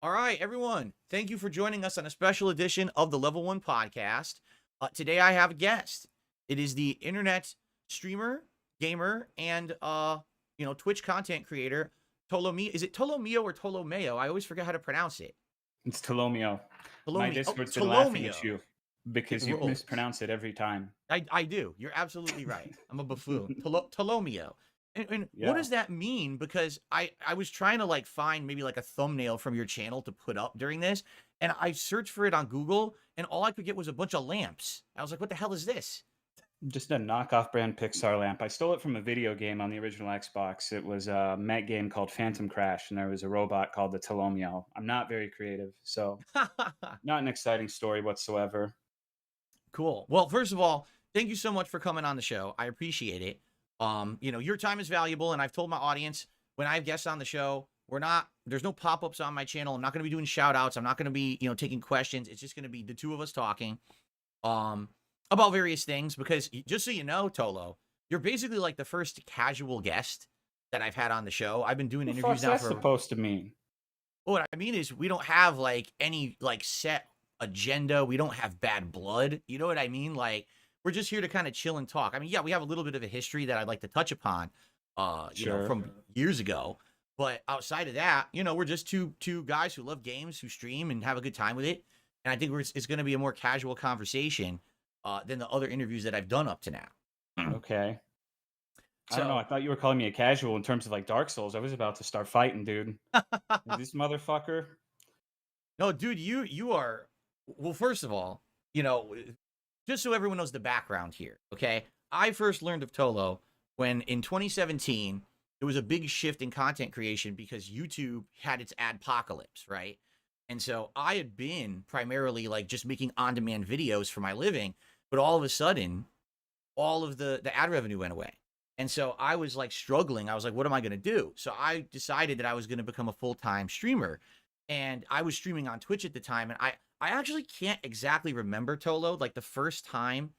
All right, everyone. Thank you for joining us on a special edition of the Level 1 podcast. Today I have a guest. It is the internet streamer, gamer, and Twitch content creator, Tolomeo. Is it Tolomeo or Tolomeo? I always forget how to pronounce it. It's Tolomeo. My Tolomeo. Oh, Discord's been laughing at Tolomeo. you It because you rolls. mispronounce it every time. I do. You're absolutely right. I'm a buffoon. Tolomeo. And what Yeah. does that mean? Because I was trying to find maybe a thumbnail from your channel to put up during this, and I searched for it on Google, and all I could get was a bunch of lamps. I was like, what the hell is this? Just a knockoff brand Pixar lamp. I stole it from a video game on the original Xbox. It was a mech game called Phantom Crash, and there was a robot called the Tolomeo. I'm not very creative, so not an exciting story whatsoever. Cool. Well, first of all, thank you so much for coming on the show. I appreciate it. Your time is valuable, and I've told my audience when I have guests on the show, there's no pop-ups on my channel. I'm not going to be doing shout outs. I'm not going to be, taking questions. It's just going to be the two of us talking about various things because just so you know, Tolo, you're basically like the first casual guest that I've had on the show. I've been doing What the interviews fuck's now that for supposed to mean? what I mean is we don't have any set agenda. We don't have bad blood. You know what I mean? We're just here to kind of chill and talk. I mean, yeah, we have a little bit of a history that I'd like to touch upon, Sure. from years ago. But outside of that, we're just two guys who love games, who stream and have a good time with it. And I think it's going to be a more casual conversation than the other interviews that I've done up to now. Okay. I don't know. I So, thought you were calling me a casual in terms of like Dark Souls. I was about to start fighting, dude. This motherfucker. no, dude, you are well. First of all, just so everyone knows the background here, okay? I first learned of Tolo when in 2017 there was a big shift in content creation because YouTube had its adpocalypse, right? And so I had been primarily just making on-demand videos for my living, but all of a sudden, all of the ad revenue went away. And so I was struggling. I was like, what am I going to do? So I decided that I was going to become a full-time streamer. And I was streaming on Twitch at the time. And I actually can't exactly remember, Tolo, the first time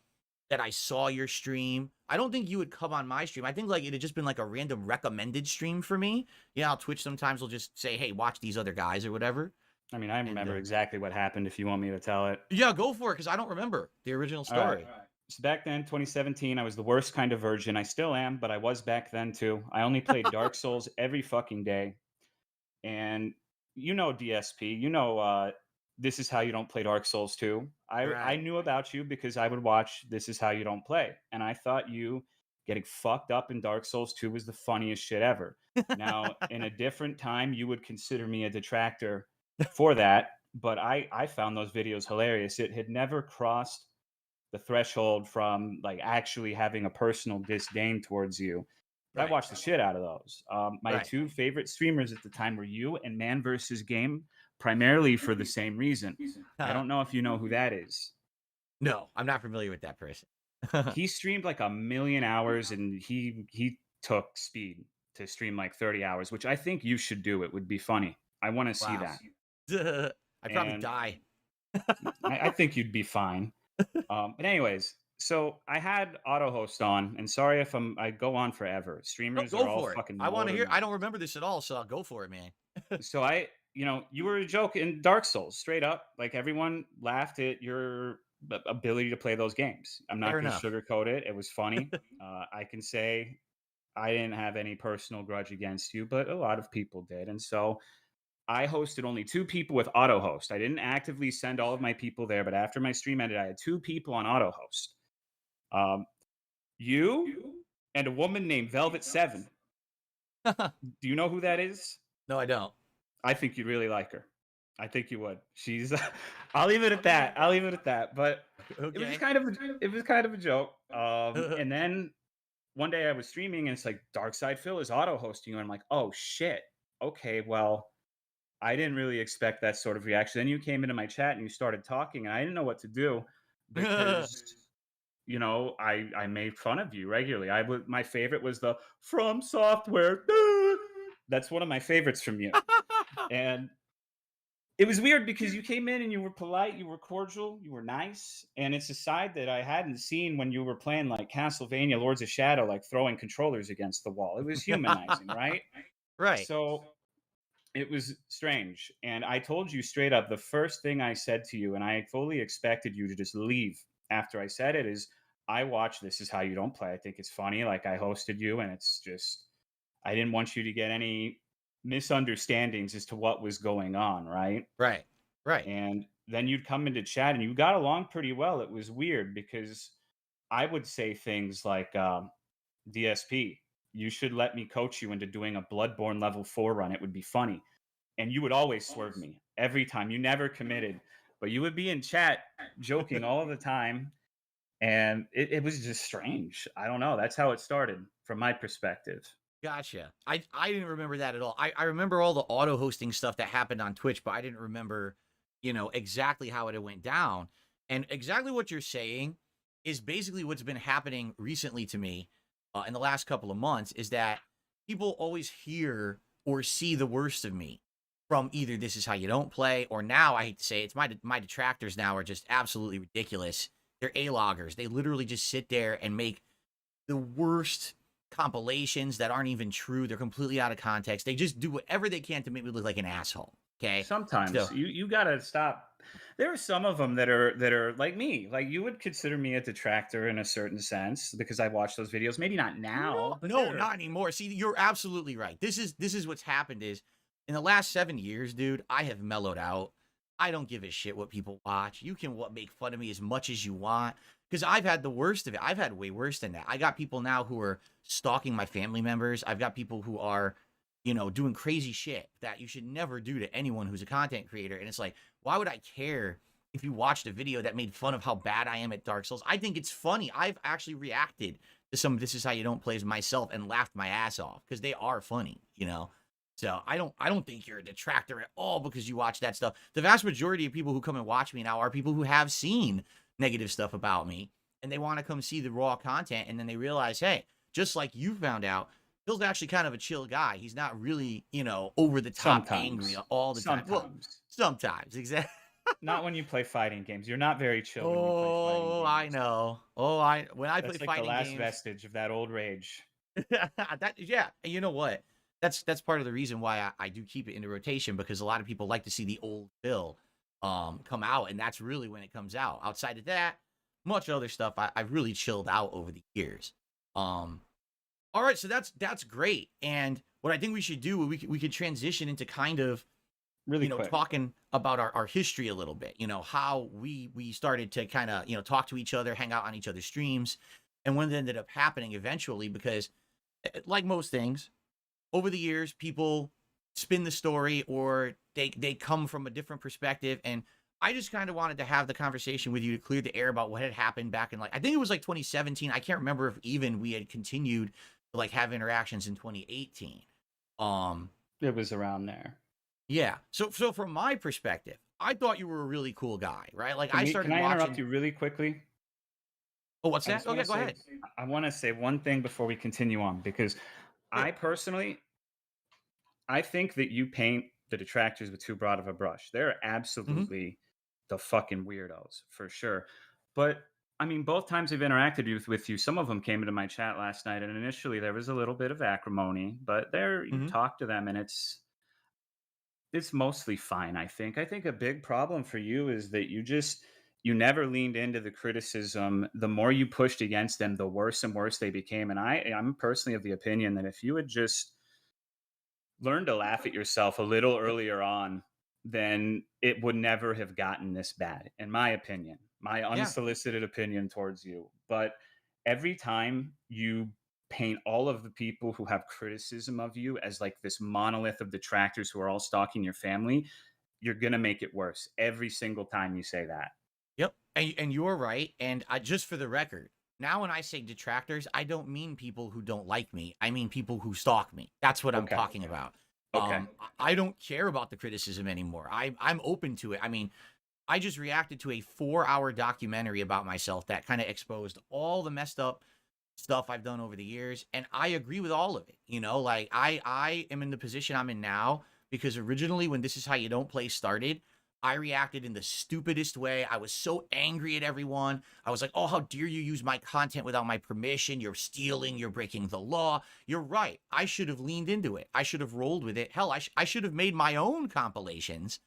that I saw your stream. I don't think you would come on my stream. I think it had just been a random recommended stream for me. You know how Twitch sometimes will just say, hey, watch these other guys or whatever. I mean, I And remember exactly what happened if you want me to tell it. yeah, go for it because I don't remember the original All right. story. So back then, 2017, I was the worst kind of virgin. I still am, but I was back then too. I only played Dark Souls every fucking day. And DSP, this is how you don't play Dark Souls 2. I Right. knew about you because I would watch This Is How You Don't Play. And I thought you getting fucked up in Dark Souls 2 was the funniest shit ever. Now, in a different time, you would consider me a detractor for that. But I found those videos hilarious. It had never crossed the threshold from actually having a personal disdain towards you. But I Right. watched the shit out of those. My Right. two favorite streamers at the time were you and Man vs. Game, primarily for the same reason. I don't know if you know who that is. No, I'm not familiar with that person. He streamed like 1,000,000 hours, and he took speed to stream like 30 hours, which I think you should do. It would be funny. I want to see Wow. that, I'd probably and die. I think you'd be fine. But anyways, so I had auto host on, and sorry if I go on forever. No, Streamers go are all for it. fucking I want to hear. motor. I don't remember this at all, so I'll go for it, man. So you were a joke in Dark Souls, straight up. Like everyone laughed at your ability to play those games. I'm not Fair going to enough. sugarcoat it. It was funny. I can say I didn't have any personal grudge against you, but a lot of people did, and so I hosted only two people with auto host. I didn't actively send all of my people there, but after my stream ended, I had two people on auto host. Um, you and a woman named Velvet7. Do you know who that is? No, I don't. I think you'd really like her. I think you would. She's I'll leave it at that. I'll leave it at that. But it was just Okay. kind of a joke. And then one day I was streaming and it's like Dark Side Phil is auto hosting you. And I'm like, oh shit. Okay, well, I didn't really expect that sort of reaction. Then you came into my chat and you started talking, and I didn't know what to do because I made fun of you regularly. My favorite was the From Software. That's one of my favorites from you. And it was weird because you came in and you were polite, you were cordial, you were nice, and it's a side that I hadn't seen when you were playing like Castlevania Lords of Shadow, like throwing controllers against the wall. It was humanizing, right? Right. So It was strange. And I told you straight up, the first thing I said to you, and I fully expected you to just leave after I said it, is I watch This Is How You Don't Play. I think it's funny. Like, I hosted you, and it's just, I didn't want you to get any misunderstandings as to what was going on, right? Right. Right. And then you'd come into chat and you got along pretty well. It was weird because I would say things like, DSP, you should let me coach you into doing a Bloodborne level 4 run. It would be funny. And you would always swerve me every time. You never committed, but you would be in chat joking all the time. And it was just strange. I don't know. That's how it started from my perspective. Gotcha. I didn't remember that at all. I remember all the auto hosting stuff that happened on Twitch, but I didn't remember, exactly how it went down. And exactly what you're saying is basically what's been happening recently to me in the last couple of months is that people always hear or see the worst of me from either This Is How You Don't Play, or now I hate to say it, it's my detractors now are just absolutely ridiculous. They're A-loggers. They literally just sit there and make the worst compilations that aren't even true. They're completely out of context. They just do whatever they can to make me look like an asshole. Okay. Sometimes So you gotta stop. There are some of them that are like me. Like, you would consider me a detractor in a certain sense because I watch those videos. Maybe not no, now, but no, they're not anymore. See, you're absolutely right. This is what's happened is in the last 7 years, dude, I have mellowed out. I don't give a shit what people watch. You can make fun of me as much as you want because I've had the worst of it. I've had way worse than that. I got people now who are stalking my family members. I've got people who are, doing crazy shit that you should never do to anyone who's a content creator. And it's like, why would I care if you watched a video that made fun of how bad I am at Dark Souls? I think it's funny. I've actually reacted to some This Is How You Don't Plays myself and laughed my ass off because they are funny. So I don't think you're a detractor at all because you watch that stuff. The vast majority of people who come and watch me now are people who have seen negative stuff about me and they want to come see the raw content, and then they realize, hey, just like you found out, Phil's actually kind of a chill guy. He's not really, over the top angry sometimes. all the time. Well, Sometimes. sometimes, exactly. Not when you play fighting games. You're not very chill when you play fighting Oh, I games. know. When I play That's like the fighting last games, vestige of that old rage. yeah, and you know what? That's part of the reason why I do keep it in the rotation, because a lot of people like to see the old Phil come out, and that's really when it comes out. Outside of that, much other stuff I've really chilled out over the years. All right, so that's great. And what I think we should do, we could transition into kind of Really quick. talking about our history a little bit, how we started to kind of, talk to each other, hang out on each other's streams, and what ended up happening eventually, because like most things, over the years, people spin the story or they come from a different perspective. And I just kind of wanted to have the conversation with you to clear the air about what had happened back in, I think it was 2017. I can't remember if even we had continued to have interactions in 2018. It was around there. Yeah. So from my perspective, I thought you were a really cool guy, right? Like, Can I interrupt you really quickly? Oh, what's I that? just Okay, want to go say ahead. I want to say one thing before we continue on, because Sure. I personally, I think that you paint the detractors with too broad of a brush. They're Hmm. absolutely the fucking weirdos for sure. But I mean, both times I've interacted with you, some of them came into my chat last night, and initially there was a little bit of acrimony, but there you Hmm. talk to them, and it's mostly fine. I think a big problem for you is that you never leaned into the criticism. The more you pushed against them, the worse and worse they became. And I'm personally of the opinion that if you had just learned to laugh at yourself a little earlier on, then it would never have gotten this bad, in my opinion, my Yeah. unsolicited opinion towards you. But every time you paint all of the people who have criticism of you as like this monolith of detractors who are all stalking your family, you're going to make it worse every single time you say that. Yep. And you're right. And just for the record, now when I say detractors, I don't mean people who don't like me. I mean people who stalk me. That's what I'm Okay. talking about. Okay. I don't care about the criticism anymore. I'm open to it. I mean, I just reacted to a 4-hour documentary about myself that kind of exposed all the messed up stuff I've done over the years, and I agree with all of it. I am in the position I'm in now because originally when This Is How You Don't Play started, I reacted in the stupidest way. I was so angry at everyone. I was like, oh, how dare you use my content without my permission? You're stealing. You're breaking the law. You're right. I should have leaned into it. I should have rolled with it. Hell, I should have made my own compilations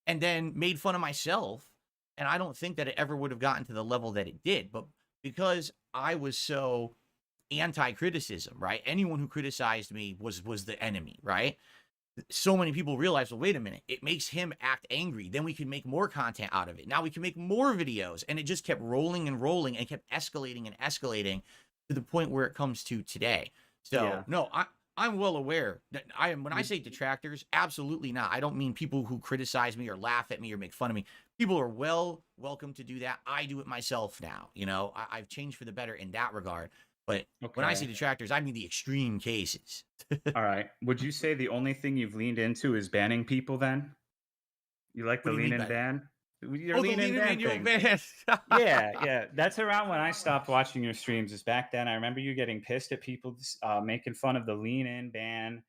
and then made fun of myself. And I don't think that it ever would have gotten to the level that it did. But because I was so anti-criticism, right? Anyone who criticized me was the enemy, right? So many people realize, well, wait a minute, it makes him act angry. Then we can make more content out of it. Now we can make more videos. And it just kept rolling and rolling and kept escalating and escalating to the point where it comes to today. So, Yeah. no, I'm well aware that when I say detractors, absolutely not. I don't mean people who criticize me or laugh at me or make fun of me. People are welcome to do that. I do it myself now. You know, I've changed for the better in that regard. But when I say Okay. detractors, I mean the extreme cases. All right. Would you say the only thing you've leaned into is banning people then? You like What the do you lean mean and by that? ban? Your Oh, the lean and lean and ban manual thing. van. Yeah, yeah. That's around when I stopped watching your streams. Is back then. I remember you getting pissed at people making fun of the lean in ban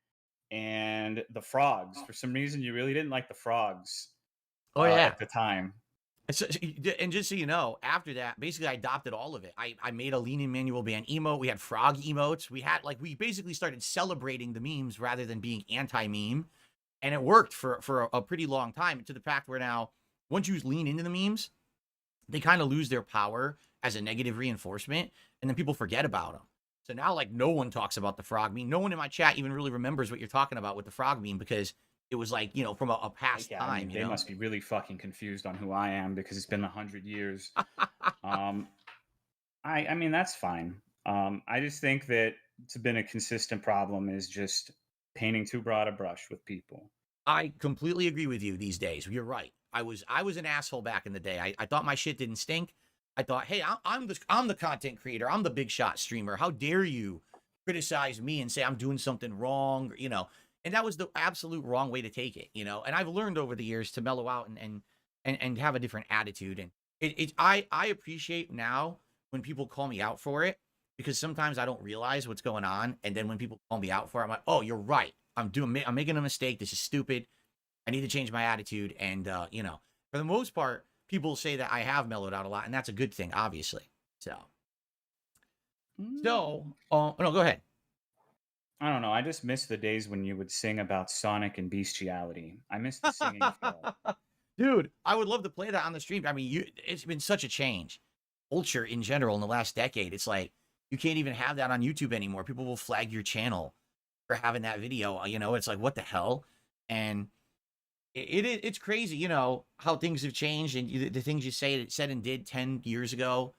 and the frogs. For some reason, you really didn't like the frogs Oh yeah. at the time. And just so you know, after that, basically I adopted all of it. I made a lean in manual ban emote. We had frog emotes. We basically started celebrating the memes rather than being anti-meme. And it worked for a pretty long time, to the fact where now, once you lean into the memes, they kind of lose their power as a negative reinforcement, and then people forget about them. So now, like, no one talks about the frog meme. No one in my chat even really remembers what you're talking about with the frog meme, because it was like, from a past Yeah, I time, mean, they must be really fucking confused on who I am because it's been 100 years. Um, I mean, that's fine. I just think that it's been a consistent problem is just painting too broad a brush with people. I completely agree with you these days. You're right. I was an asshole back in the day. I thought my shit didn't stink. I thought, hey, I'm the content creator. I'm the big shot streamer. How dare you criticize me and say I'm doing something wrong, And that was the absolute wrong way to take it. And I've learned over the years to mellow out and have a different attitude. And I appreciate now when people call me out for it, because sometimes I don't realize what's going on, and then when people call me out for it, I'm like, oh, you're right. I'm making a mistake. This is stupid. I need to change my attitude. And for the most part, people say that I have mellowed out a lot, and that's a good thing, obviously. So, Mm, no, go ahead. I don't know. I just miss the days when you would sing about Sonic and bestiality. I miss the singing, Phil. Dude, I would love to play that on the stream. I mean, it's been such a change. Culture in general in the last decade. It's like you can't even have that on YouTube anymore. People will flag your channel for having that video. It's like, what the hell? And it's crazy, how things have changed, and the things you said and did 10 years ago.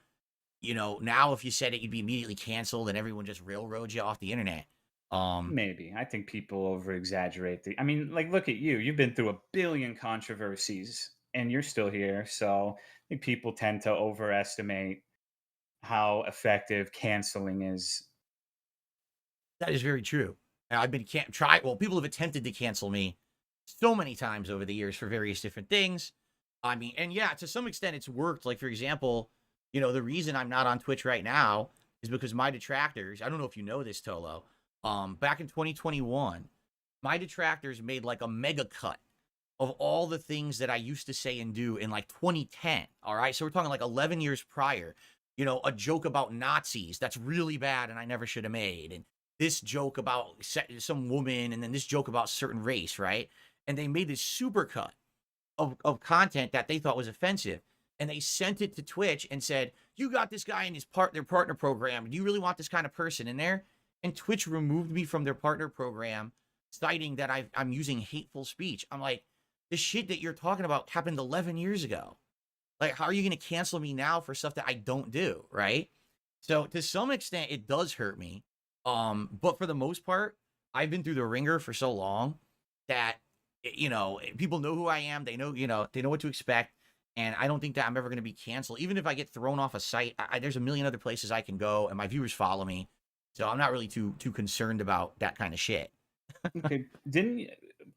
Now if you said it, you'd be immediately canceled, and everyone just railroads you off the internet. Maybe. I think people over exaggerate I mean, like, look at you. You've been through a billion controversies and you're still here. So I think people tend to overestimate how effective canceling is. That is very true. I've been can't try. Well, people have attempted to cancel me so many times over the years for various different things. I mean, and yeah, to some extent it's worked. Like, for example, the reason I'm not on Twitch right now is because my detractors, I don't know if you know this, Tolo, back in 2021, my detractors made like a mega cut of all the things that I used to say and do in like 2010. All right. So we're talking like 11 years prior. A joke about Nazis that's really bad and I never should have made. And this joke about some woman, and then this joke about certain race, right? And they made this super cut of content that they thought was offensive. And they sent it to Twitch and said, you got this guy in their partner program. Do you really want this kind of person in there? And Twitch removed me from their partner program, citing that I'm using hateful speech. I'm like, the shit that you're talking about happened 11 years ago. Like, how are you going to cancel me now for stuff that I don't do, right? So to some extent, it does hurt me. But for the most part, I've been through the ringer for so long that, people know who I am. They know, they know what to expect. And I don't think that I'm ever going to be canceled. Even if I get thrown off a site, there's a million other places I can go, and my viewers follow me. So I'm not really too concerned about that kind of shit. Okay.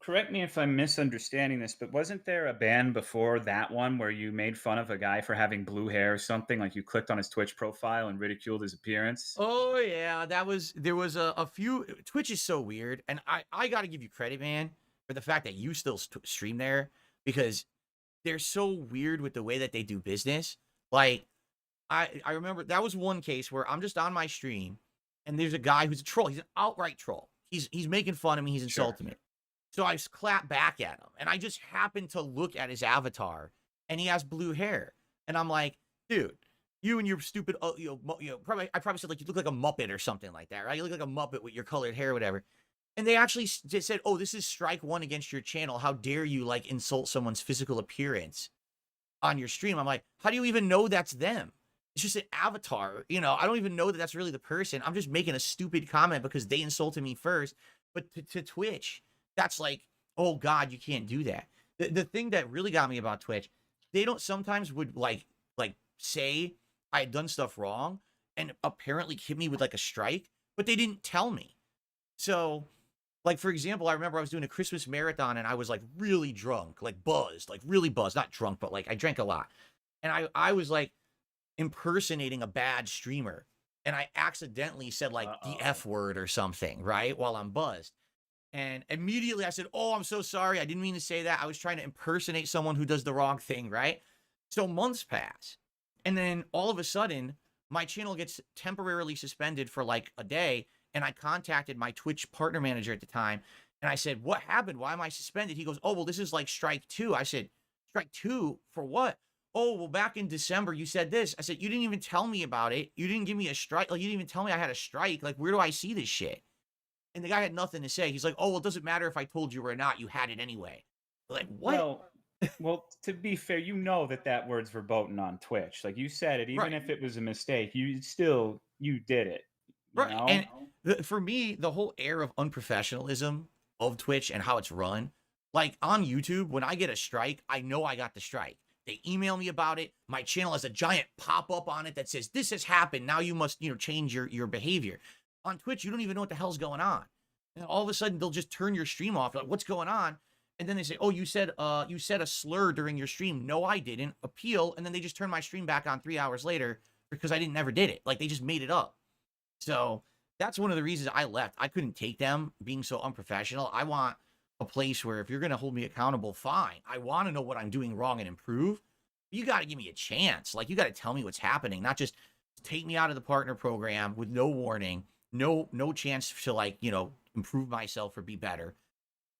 Correct me if I'm misunderstanding this, but wasn't there a ban before that one where you made fun of a guy for having blue hair or something? Like you clicked on his Twitch profile and ridiculed his appearance? Oh yeah, there was a few. Twitch is so weird, and I got to give you credit, man, for the fact that you still stream there, because they're so weird with the way that they do business. Like, I remember that was one case where I'm just on my stream and there's a guy who's a troll. He's an outright troll. He's making fun of me. He's insulting me. So I clap back at him, and I just happened to look at his avatar, and he has blue hair, and I'm like, dude, you and your stupid, I probably said like you look like a Muppet or something like that, right? You look like a Muppet with your colored hair, or whatever. And they actually just said, oh, this is strike one against your channel. How dare you like insult someone's physical appearance on your stream? I'm like, how do you even know that's them? It's just an avatar. I don't even know that that's really the person. I'm just making a stupid comment because they insulted me first. But to Twitch, that's like, oh God, you can't do that. The thing that really got me about Twitch, they don't sometimes would like say I had done stuff wrong and apparently hit me with like a strike, but they didn't tell me. So, like, for example, I remember I was doing a Christmas marathon and I was like really drunk, like buzzed, like really buzzed, not drunk, but like I drank a lot. And I was like impersonating a bad streamer. And I accidentally said like the F word or something, right? While I'm buzzed. And immediately I said, oh, I'm so sorry. I didn't mean to say that. I was trying to impersonate someone who does the wrong thing, right? So months pass. And then all of a sudden, my channel gets temporarily suspended for like a day. And I contacted my Twitch partner manager at the time. And I said, what happened? Why am I suspended? He goes, oh, well, this is like strike two. I said, strike two for what? Oh, well, back in December, you said this. I said, you didn't even tell me about it. You didn't give me a strike. Like, you didn't even tell me I had a strike. Like, where do I see this shit? And the guy had nothing to say. He's like, oh, well, it doesn't matter if I told you or not. You had it anyway. Like, what? Well, to be fair, that word's verboten on Twitch. Like you said it, even if it was a mistake, you did it. You know? And for me, the whole air of unprofessionalism of Twitch and how it's run, like on YouTube, when I get a strike, I know I got the strike. They email me about it. My channel has a giant pop-up on it that says, this has happened. Now you must, change your behavior. On Twitch, you don't even know what the hell's going on. And all of a sudden, they'll just turn your stream off. Like, what's going on? And then they say, oh, you said a slur during your stream. No, I didn't. Appeal. And then they just turn my stream back on 3 hours later because I never did it. Like, they just made it up. So that's one of the reasons I left. I couldn't take them being so unprofessional. I want a place where if you're going to hold me accountable, fine. I want to know what I'm doing wrong and improve. You got to give me a chance. Like, you got to tell me what's happening, not just take me out of the partner program with no warning. No chance to like, improve myself or be better.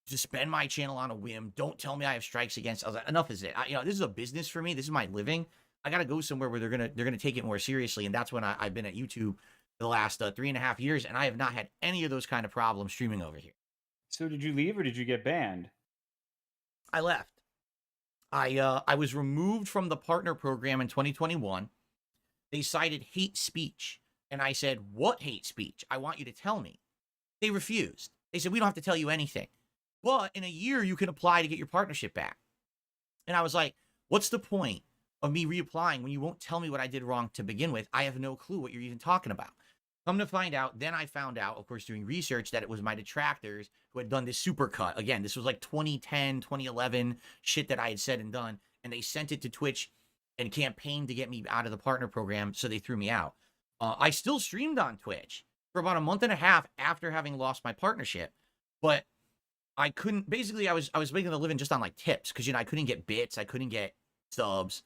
Suspend my channel on a whim. Don't tell me I have strikes against. I was like, enough is it. This is a business for me. This is my living. I got to go somewhere where they're gonna take it more seriously. And that's when I've been at YouTube for the last 3.5 years, and I have not had any of those kind of problems streaming over here. So did you leave or did you get banned? I left. I was removed from the partner program in 2021. They cited hate speech. And I said, what hate speech? I want you to tell me. They refused. They said, we don't have to tell you anything. But in a year, you can apply to get your partnership back. And I was like, what's the point of me reapplying when you won't tell me what I did wrong to begin with? I have no clue what you're even talking about. Come to find out, then I found out, of course, doing research, that it was my detractors who had done this supercut. Again, this was like 2010, 2011 shit that I had said and done. And they sent it to Twitch and campaigned to get me out of the partner program, so they threw me out. I still streamed on Twitch for about a month and a half after having lost my partnership, but I couldn't. Basically, I was making a living just on like tips because I couldn't get bits, I couldn't get subs,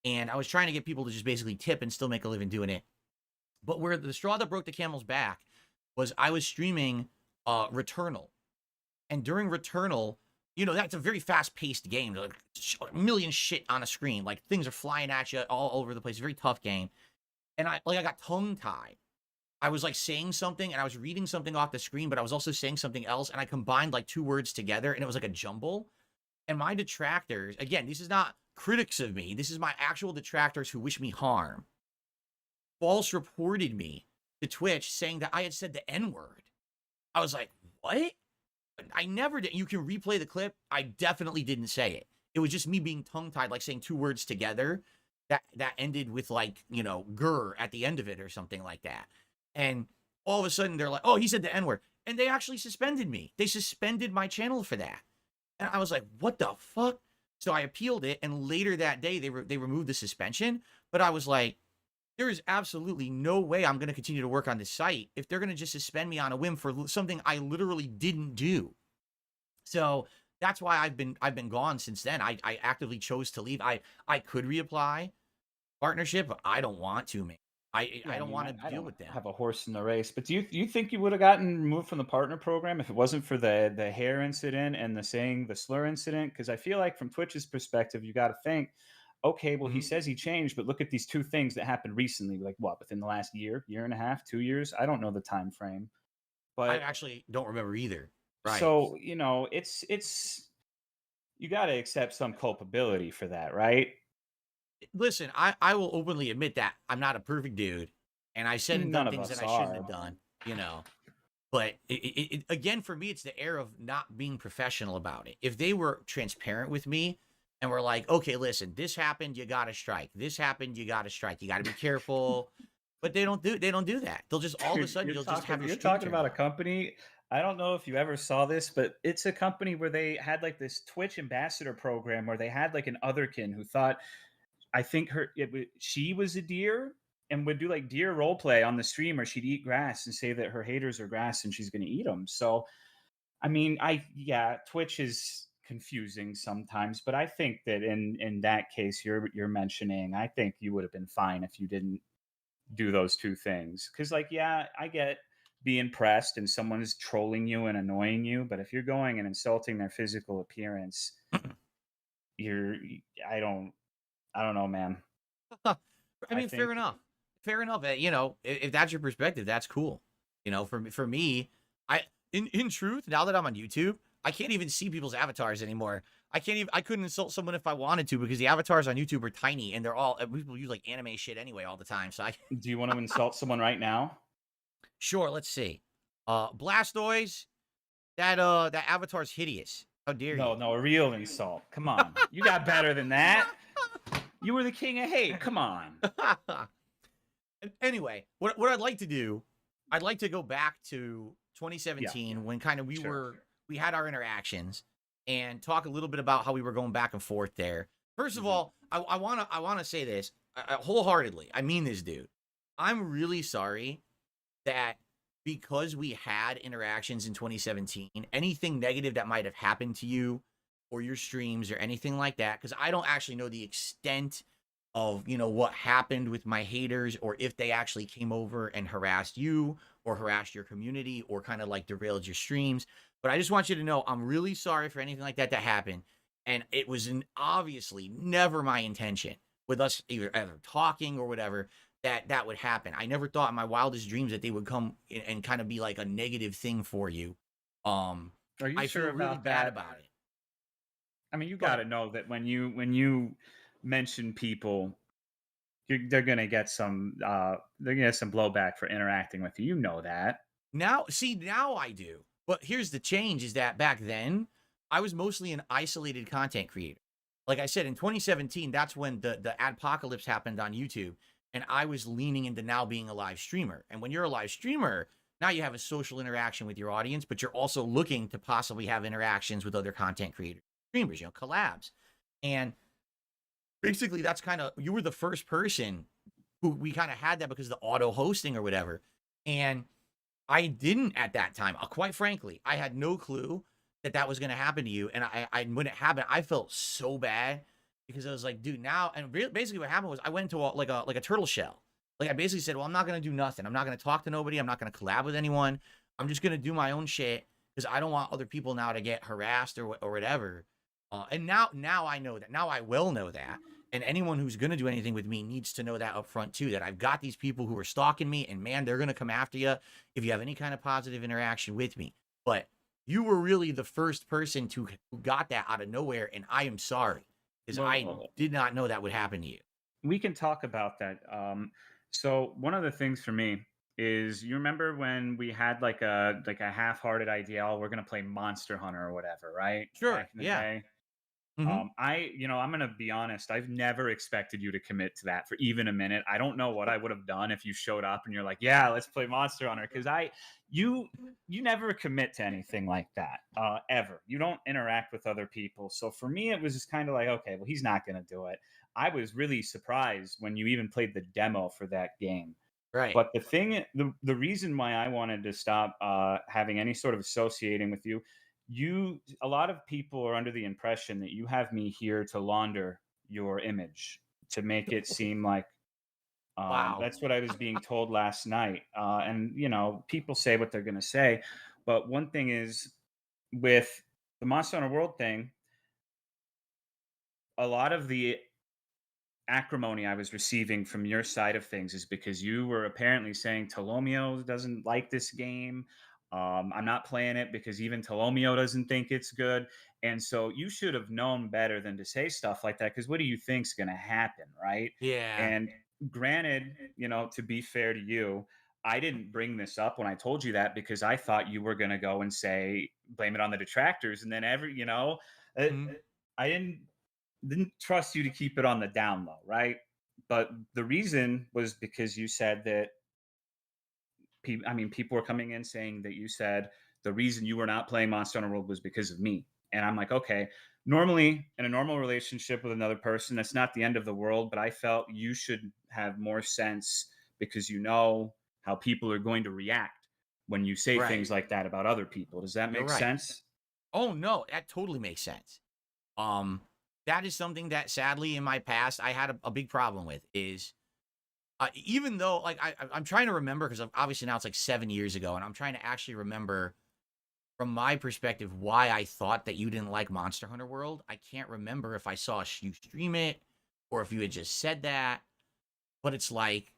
and I was trying to get people to just basically tip and still make a living doing it. But where the straw that broke the camel's back was I was streaming Returnal, and during Returnal, that's a very fast-paced game. Like a million shit on a screen, like things are flying at you all over the place. Very tough game. And I got tongue-tied. I was like saying something and I was reading something off the screen, but I was also saying something else. And I combined like two words together and it was like a jumble. And my detractors, again, this is not critics of me. This is my actual detractors who wish me harm. False reported me to Twitch saying that I had said the N-word. I was like, what? I never did. You can replay the clip. I definitely didn't say it. It was just me being tongue-tied, like saying two words together. That ended with like, grr at the end of it or something like that. And all of a sudden they're like, oh, he said the N-word. And they actually suspended me. They suspended my channel for that. And I was like, what the fuck? So I appealed it. And later that day, they removed the suspension. But I was like, there is absolutely no way I'm going to continue to work on this site if they're going to just suspend me on a whim for something I literally didn't do. So that's why I've been gone since then. I actively chose to leave. I could reapply partnership, but I don't want to, man. I Yeah, I don't mean, want to I deal don't with them. have a horse in the race, but do you think you would have gotten removed from the partner program if it wasn't for the hair incident and the saying the slur incident? Because I feel like from Twitch's perspective, you got to think, okay, well, he Mhm. says he changed, but look at these two things that happened recently, like what, within the last year, year and a half, 2 years? I don't know the time frame, I but actually don't remember either. Right. so it's you got to accept some culpability for that, right? Listen, I will openly admit that I'm not a perfect dude, and I said and None done of things that us I shouldn't have are. done, you know. But again, for me, it's the air of not being professional about it. If they were transparent with me and were like, okay, listen, this happened, you got to strike. This happened, you got to strike. You got to be careful. But they don't do that. They'll just all of a Dude, sudden you'll just have your you're stream talking turned about a on. company. I don't know if you ever saw this, but it's a company where they had like this Twitch ambassador program where they had like an otherkin who thought, I think she was a deer and would do like deer role play on the stream, or she'd eat grass and say that her haters are grass and she's going to eat them. So I mean, yeah, Twitch is confusing sometimes, but I think that in that case you're mentioning, I think you would have been fine if you didn't do those two things. Because, like, yeah, I get being pressed and someone is trolling you and annoying you, but if you're going and insulting their physical appearance, you're, I don't, I don't know, man. I I mean, fair think, enough. Fair enough. If that's your perspective, that's cool. For me, I in truth, now that I'm on YouTube, I can't even see people's avatars anymore. I couldn't insult someone if I wanted to because the avatars on YouTube are tiny and they're all people use like anime shit anyway all the time. So I do you want to insult someone right now? sure, let's see. Blastoise, that avatar's hideous. How dare No, you? no, a real insult. Come on, you got better than that. You were the king of hate. Come on. Anyway, what I'd like to do, I'd like to go back to Yeah, 2017 when kind of sure. we had our interactions and talk a little bit about how we were going back and forth there. First of Hmm. all, I wanna say this wholeheartedly. I mean this, dude. I'm really sorry that because we had interactions in 2017, anything negative that might have happened to you or your streams or anything like that, because I don't actually know the extent of what happened with my haters or if they actually came over and harassed you or harassed your community or kind of like derailed your streams. But I just want you to know I'm really sorry for anything like that happened. And it was obviously never my intention with us either talking or whatever that would happen. I never thought in my wildest dreams that they would come and kind of be like a negative thing for you. Um, Are you I sure feel really about bad that? about it. I mean, you Go got ahead. to know that when you mention people, they're gonna get some blowback for interacting with you. You know that. Now, see, now I do. But here's the change is that back then, I was mostly an isolated content creator. Like I said, in 2017, that's when the adpocalypse happened on YouTube. And I was leaning into now being a live streamer. And when you're a live streamer, now you have a social interaction with your audience, but you're also looking to possibly have interactions with other content creators, streamers, collabs. And basically, that's kind of, you were the first person who we kind of had that because of the auto hosting or whatever. And I didn't at that time. Quite frankly, I had no clue that was going to happen to you. And when it happened, I felt so bad because I was like, dude, now. And basically, what happened was I went into like a turtle shell. Like I basically said, well, I'm not going to do nothing. I'm not going to talk to nobody. I'm not going to collab with anyone. I'm just going to do my own shit because I don't want other people now to get harassed or whatever. And now I know that. Now I will know that. And anyone who's going to do anything with me needs to know that up front too, that I've got these people who are stalking me and man, they're going to come after you if you have any kind of positive interaction with me. But you were really the first person who got that out of nowhere. And I am sorry because I Well, did not know that would happen to you. we can talk about that. So one of the things for me is, you remember when we had like a half-hearted idea, oh, we're gonna play Monster Hunter or whatever, right? Back Sure. in the Yeah. day. Mm-hmm. I'm gonna be honest. I've never expected you to commit to that for even a minute. I don't know what I would have done if you showed up and you're like, "Yeah, let's play Monster Hunter," because you, you never commit to anything like that, ever. You don't interact with other people. So for me, it was just kind of like, okay, well, he's not gonna do it. I was really surprised when you even played the demo for that game. Right. But the reason why I wanted to stop having any sort of associating with you, a lot of people are under the impression that you have me here to launder your image, to make it seem like, Wow. that's what I was being told last night. And people say what they're going to say, but one thing is, with the Monster Hunter World thing, a lot of the acrimony I was receiving from your side of things is because you were apparently saying Tolomeo doesn't like this game. I'm not playing it because even Tolomeo doesn't think it's good. And so you should have known better than to say stuff like that, because what do you think's going to happen, right? Yeah. And granted, to be fair to you, I didn't bring this up when I told you that because I thought you were going to go and say, blame it on the detractors. And then uh, Mhm. I didn't trust you to keep it on the down low, right? But the reason was because you said that people were coming in saying that you said the reason you were not playing Monster Hunter World was because of me. And I'm like, okay, normally in a normal relationship with another person, that's not the end of the world, but I felt you should have more sense because you know how people are going to react when you say Right. things like that about other people. Does that You're make right. sense? Oh no, that totally makes sense. Um, that is something that sadly in my past I had a big problem with is even though like I'm trying to remember because obviously now it's like 7 years ago and I'm trying to actually remember from my perspective why I thought that you didn't like Monster Hunter World. I can't remember if I saw you stream it or if you had just said that, but it's like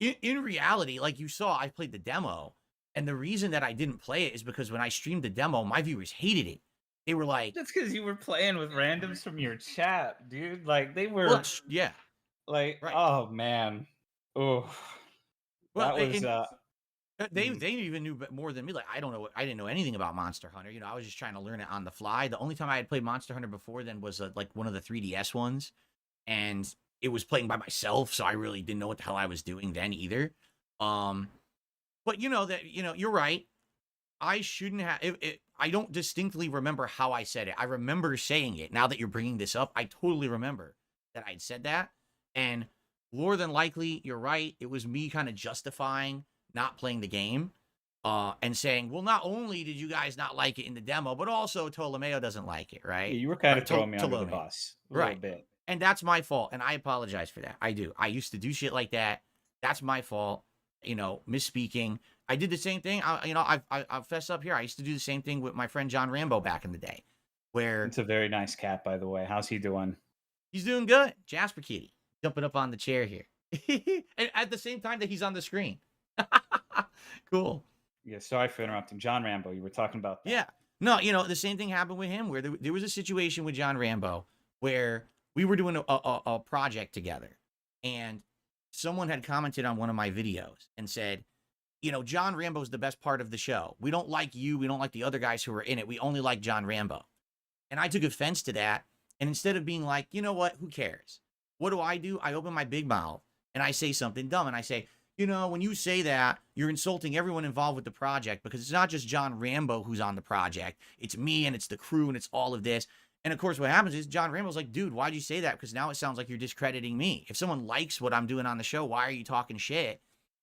in reality, like you saw, I played the demo, and the reason that I didn't play it is because when I streamed the demo, my viewers hated it. They were like, That's because you were playing with randoms from your chat, dude. Like they "Well, were yeah, like, right." oh man, oh, Well, that was and they mm, they even knew more than me. Like I didn't know anything about Monster Hunter. I was just trying to learn it on the fly. The only time I had played Monster Hunter before then was like one of the 3DS ones, and it was playing by myself, so I really didn't know what the hell I was doing then either. Um, but you're right. I shouldn't have. I don't distinctly remember how I said it. I remember saying it. Now that you're bringing this up, I totally remember that I'd said that. And more than likely, you're right. It was me kind of justifying not playing the game and saying, well, not only did you guys not like it in the demo, but also Tolomeo doesn't like it, yeah, right? you were kind Or of throwing me under the Tolomeo. bus a little Right. bit. And that's my fault. And I apologize for that. I do. I used to do shit like that. That's my fault. Misspeaking. I did the same thing. I'll fess up here. I used to do the same thing with my friend John Rambo back in the day, where It's a very nice cat, by the way. How's he doing? he's doing good. Jasper Kitty jumping up on the chair here, and at the same time that he's on the screen. Cool. Yeah, sorry for interrupting. John Rambo, you were talking about that. Yeah. No, the same thing happened with him where there was a situation with John Rambo where we were doing a project together, and someone had commented on one of my videos and said, John Rambo's the best part of the show. We don't like you. We don't like the other guys who are in it. We only like John Rambo. And I took offense to that. And instead of being like, you know what, who cares? What do? I open my big mouth and I say something dumb. And I say, when you say that, you're insulting everyone involved with the project because it's not just John Rambo who's on the project. It's me and it's the crew and it's all of this. And of course, what happens is John Rambo's like, dude, why'd you say that? Because now it sounds like you're discrediting me. If someone likes what I'm doing on the show, why are you talking shit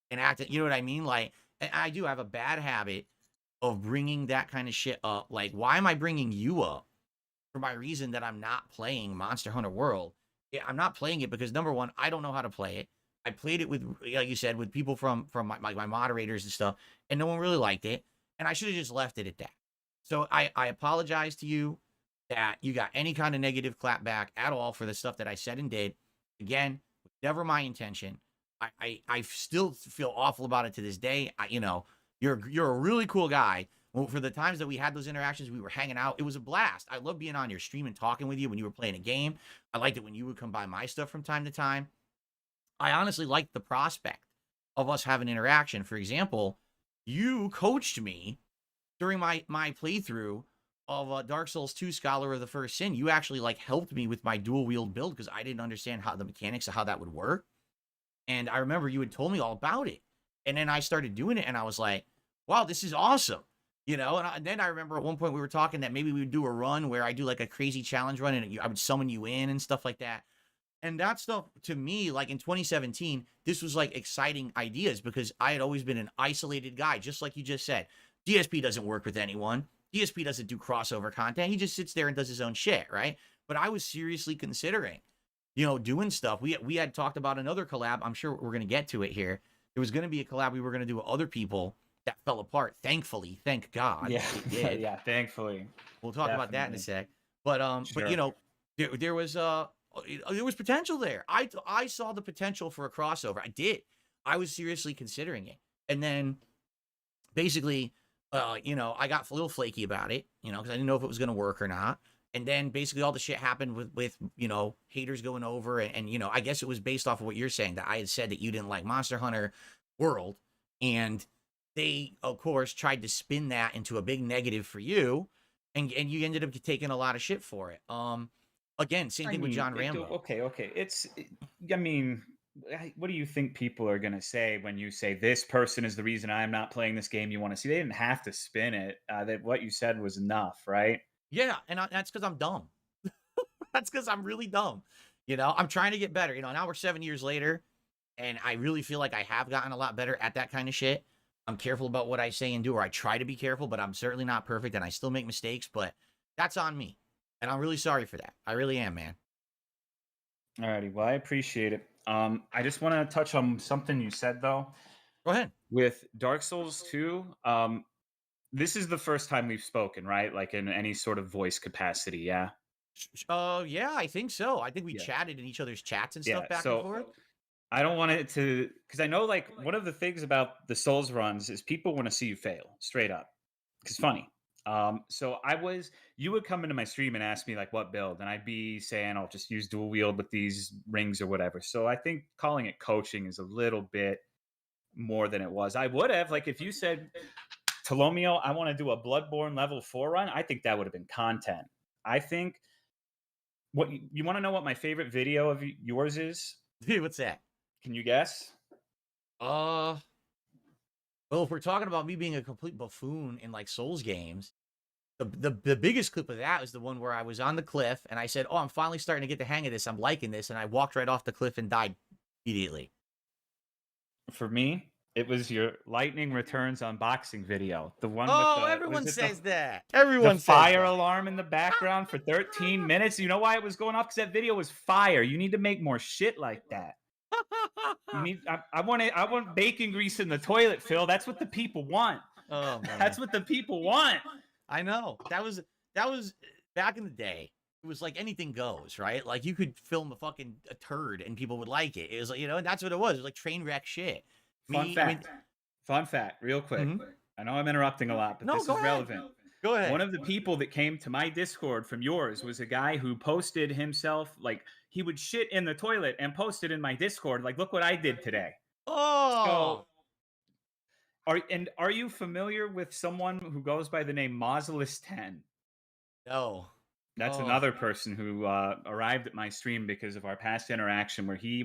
and acting? You know what I mean? Like, I do have a bad habit of bringing that kind of shit up. Like, why am I bringing you up for my reason that I'm not playing Monster Hunter World? Yeah, I'm not playing it because number one, I don't know how to play it. I played it with, like you said, with people from my moderators and stuff, and no one really liked it. And I should have just left it at that. So I apologize to you that you got any kind of negative clapback at all for the stuff that I said and did. Again, never my intention. I still feel awful about it to this day. You're a really cool guy. Well, for the times that we had those interactions, we were hanging out. It was a blast. I love being on your stream and talking with you when you were playing a game. I liked it when you would come by my stuff from time to time. I honestly liked the prospect of us having interaction. For example, you coached me during my playthrough of Dark Souls 2 Scholar of the First Sin. You actually helped me with my dual wield build because I didn't understand how the mechanics of how that would work. And I remember you had told me all about it. And then I started doing it and I was like, wow, this is awesome. And then I remember at one point we were talking that maybe we would do a run where I do like a crazy challenge run and I would summon you in and stuff like that. And that stuff to me, like in 2017, this was like exciting ideas because I had always been an isolated guy, just like you just said. DSP doesn't work with anyone. DSP doesn't do crossover content. He just sits there and does his own shit, right? But I was seriously considering, doing stuff. We had talked about another collab. I'm sure we're going to get to it here. There was going to be a collab we were going to do with other people that fell apart. Thankfully, thank God, Yeah, it did. yeah. Thankfully, We'll talk about that in a definitely. sec. But Sure. there was potential there. I saw the potential for a crossover. I did. I was seriously considering it, and then basically, I got a little flaky about it, because I didn't know if it was going to work or not. And then basically all the shit happened with haters going over, and I guess it was based off of what you're saying, that I had said that you didn't like Monster Hunter World, and they of course tried to spin that into a big negative for you, and you ended up taking a lot of shit for it. Again, same I thing with mean, John Rambo. okay. I mean, what do you think people are gonna say when you say this person is the reason I'm not playing this game you want to see? They didn't have to spin it. That what you said was enough, right? Yeah, and that's because I'm dumb. That's because I'm really dumb. I'm trying to get better. Now we're 7 years later, and I really feel like I have gotten a lot better at that kind of shit. I'm careful about what I say and do, or I try to be careful, but I'm certainly not perfect, and I still make mistakes, but that's on me. And I'm really sorry for that. I really am, man. Alrighty, well, I appreciate it. I just want to touch on something you said though. Go ahead. With Dark Souls 2, this is the first time we've spoken, right? Like in any sort of voice capacity, yeah? Yeah, I think so. I think we Yeah. chatted in each other's chats and Yeah. stuff back and So forth. I don't want it to, because I know like one of the things about the Souls runs is people want to see you fail straight up. Because funny. So you would come into my stream and ask me like what build, and I'd be saying I'll just use dual wield with these rings or whatever. So I think calling it coaching is a little bit more than it was. I would have, like, if you said, Tolomeo, I want to do a Bloodborne level 4 run, I think that would have been content. I think what you want to know what my favorite video of yours is? Dude, what's that? Can you guess? Uh, well, if we're talking about me being a complete buffoon in like Souls games, the biggest clip of that was the one where I was on the cliff and I said, "Oh, I'm finally starting to get the hang of this. I'm liking this," and I walked right off the cliff and died immediately. For me, it was your Lightning Returns unboxing video. The one with Oh, the everyone was it says that. the Everyone says fire that. alarm in the background for 13 minutes? You know why it was going off? Because that video was fire. You need to make more shit like that. You need. I want bacon grease in the toilet, Phil. That's what the people want. Oh man, That's what the people want. I know. That was back in the day. It was like anything goes, right? Like you could film a turd and people would like it. It was like, and that's what it was. It was like train wreck shit. Fun fact, real quick. Mhm. I know I'm interrupting a lot, but No, this go is ahead. relevant. Go ahead. One of the people that came to my Discord from yours was a guy who posted himself, like he would shit in the toilet and post it in my Discord. Like, look what I did today. Oh So, are you familiar with someone who goes by the name Mausolus 10? no. That's Oh. another person who arrived at my stream because of our past interaction, where he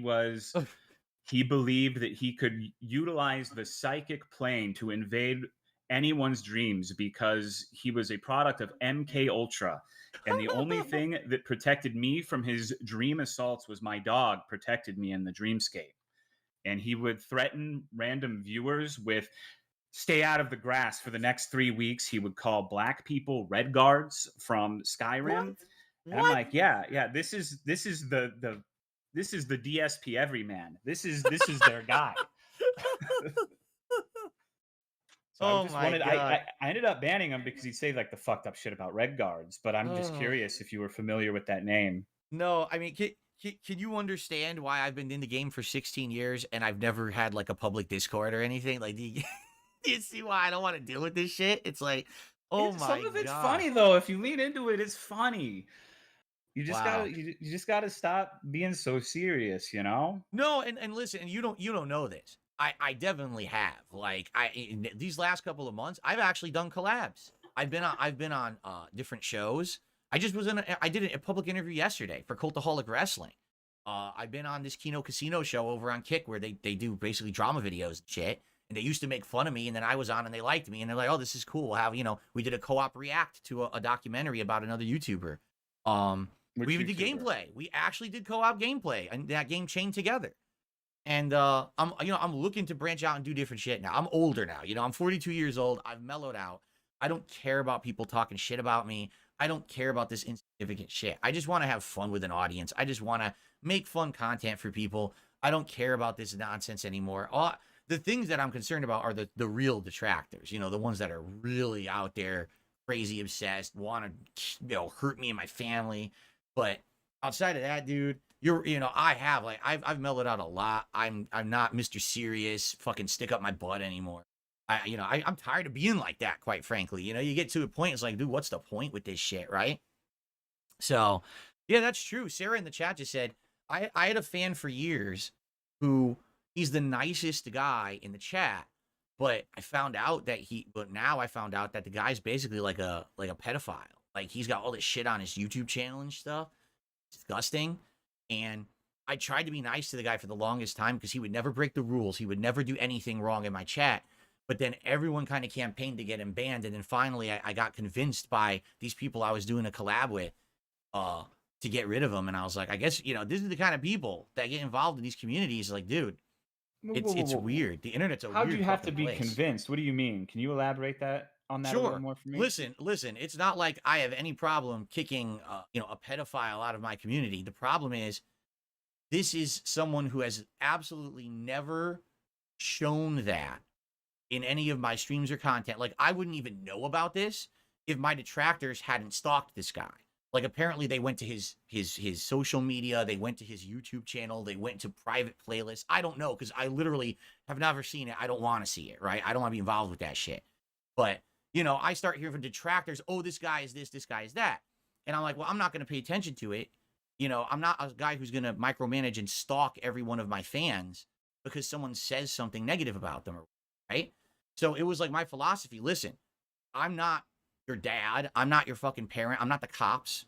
believed that he could utilize the psychic plane to invade anyone's dreams because he was a product of MK Ultra, and the only thing that protected me from his dream assaults was my dog protected me in the dreamscape. And he would threaten random viewers with stay out of the grass for the next 3 weeks. He would call black people red guards from What? Skyrim. And I'm What? like, yeah, this is the DSP everyman. This is their guy. So I Oh just my wanted god. I ended up banning him because he'd say like the fucked up shit about red guards. But I'm just Oh. curious if you were familiar with that name. No, I mean, can you understand why I've been in the game for 16 years and I've never had like a public Discord or anything? Like, do you see why I don't want to deal with this shit? It's like, oh my Some of it's god. funny though. If you lean into it, it's funny. You just Wow. gotta you just gotta stop being so serious, you know? No, and listen, and you don't know this. I definitely have. Like in these last couple of months, I've actually done collabs. I've been on different shows. I did a public interview yesterday for Cultaholic Wrestling. I've been on this Kino Casino show over on Kick where they do basically drama videos and shit. And they used to make fun of me, and then I was on and they liked me, and they're like, "Oh, this is cool. We'll have, we did a co-op react to a documentary about another YouTuber. Which We even did YouTuber? gameplay. We actually did co-op gameplay and that game chained together. And I'm looking to branch out and do different shit now. I'm older now. I'm 42 years old. I've mellowed out. I don't care about people talking shit about me. I don't care about this insignificant shit. I just want to have fun with an audience. I just want to make fun content for people. I don't care about this nonsense anymore. The things that I'm concerned about are the real detractors, the ones that are really out there, crazy obsessed, want to, hurt me and my family. But outside of that, dude, I've mellowed out a lot. I'm not Mr. Serious, fucking stick up my butt anymore. I'm tired of being like that, quite frankly. You get to a point, it's like, dude, what's the point with this shit, right? So, yeah, that's true. Sarah in the chat just said, I had a fan for years who he's the nicest guy in the chat, but now I found out that the guy's basically like a pedophile. Like, he's got all this shit on his YouTube channel and stuff. It's disgusting. And I tried to be nice to the guy for the longest time because he would never break the rules. He would never do anything wrong in my chat. But then everyone kind of campaigned to get him banned. And then finally I got convinced by these people I was doing a collab with to get rid of him. And I was like, I guess, this is the kind of people that get involved in these communities. Like, dude, it's weird. The internet's a weird How do you have to be place. Convinced? What do you mean? Can you elaborate on that a Sure. little more for me? Listen, it's not like I have any problem kicking, a pedophile out of my community. The problem is this is someone who has absolutely never shown that in any of my streams or content. Like, I wouldn't even know about this if my detractors hadn't stalked this guy. Like, apparently they went to his social media, they went to his YouTube channel, they went to private playlists. I don't know, because I literally have never seen it. I don't want to see it, right? I don't want to be involved with that shit. But, I start hearing from detractors, oh, this guy is this guy is that. And I'm like, well, I'm not going to pay attention to it. I'm not a guy who's going to micromanage and stalk every one of my fans because someone says something negative about them, right? So it was like my philosophy. Listen, I'm not your dad. I'm not your fucking parent. I'm not the cops.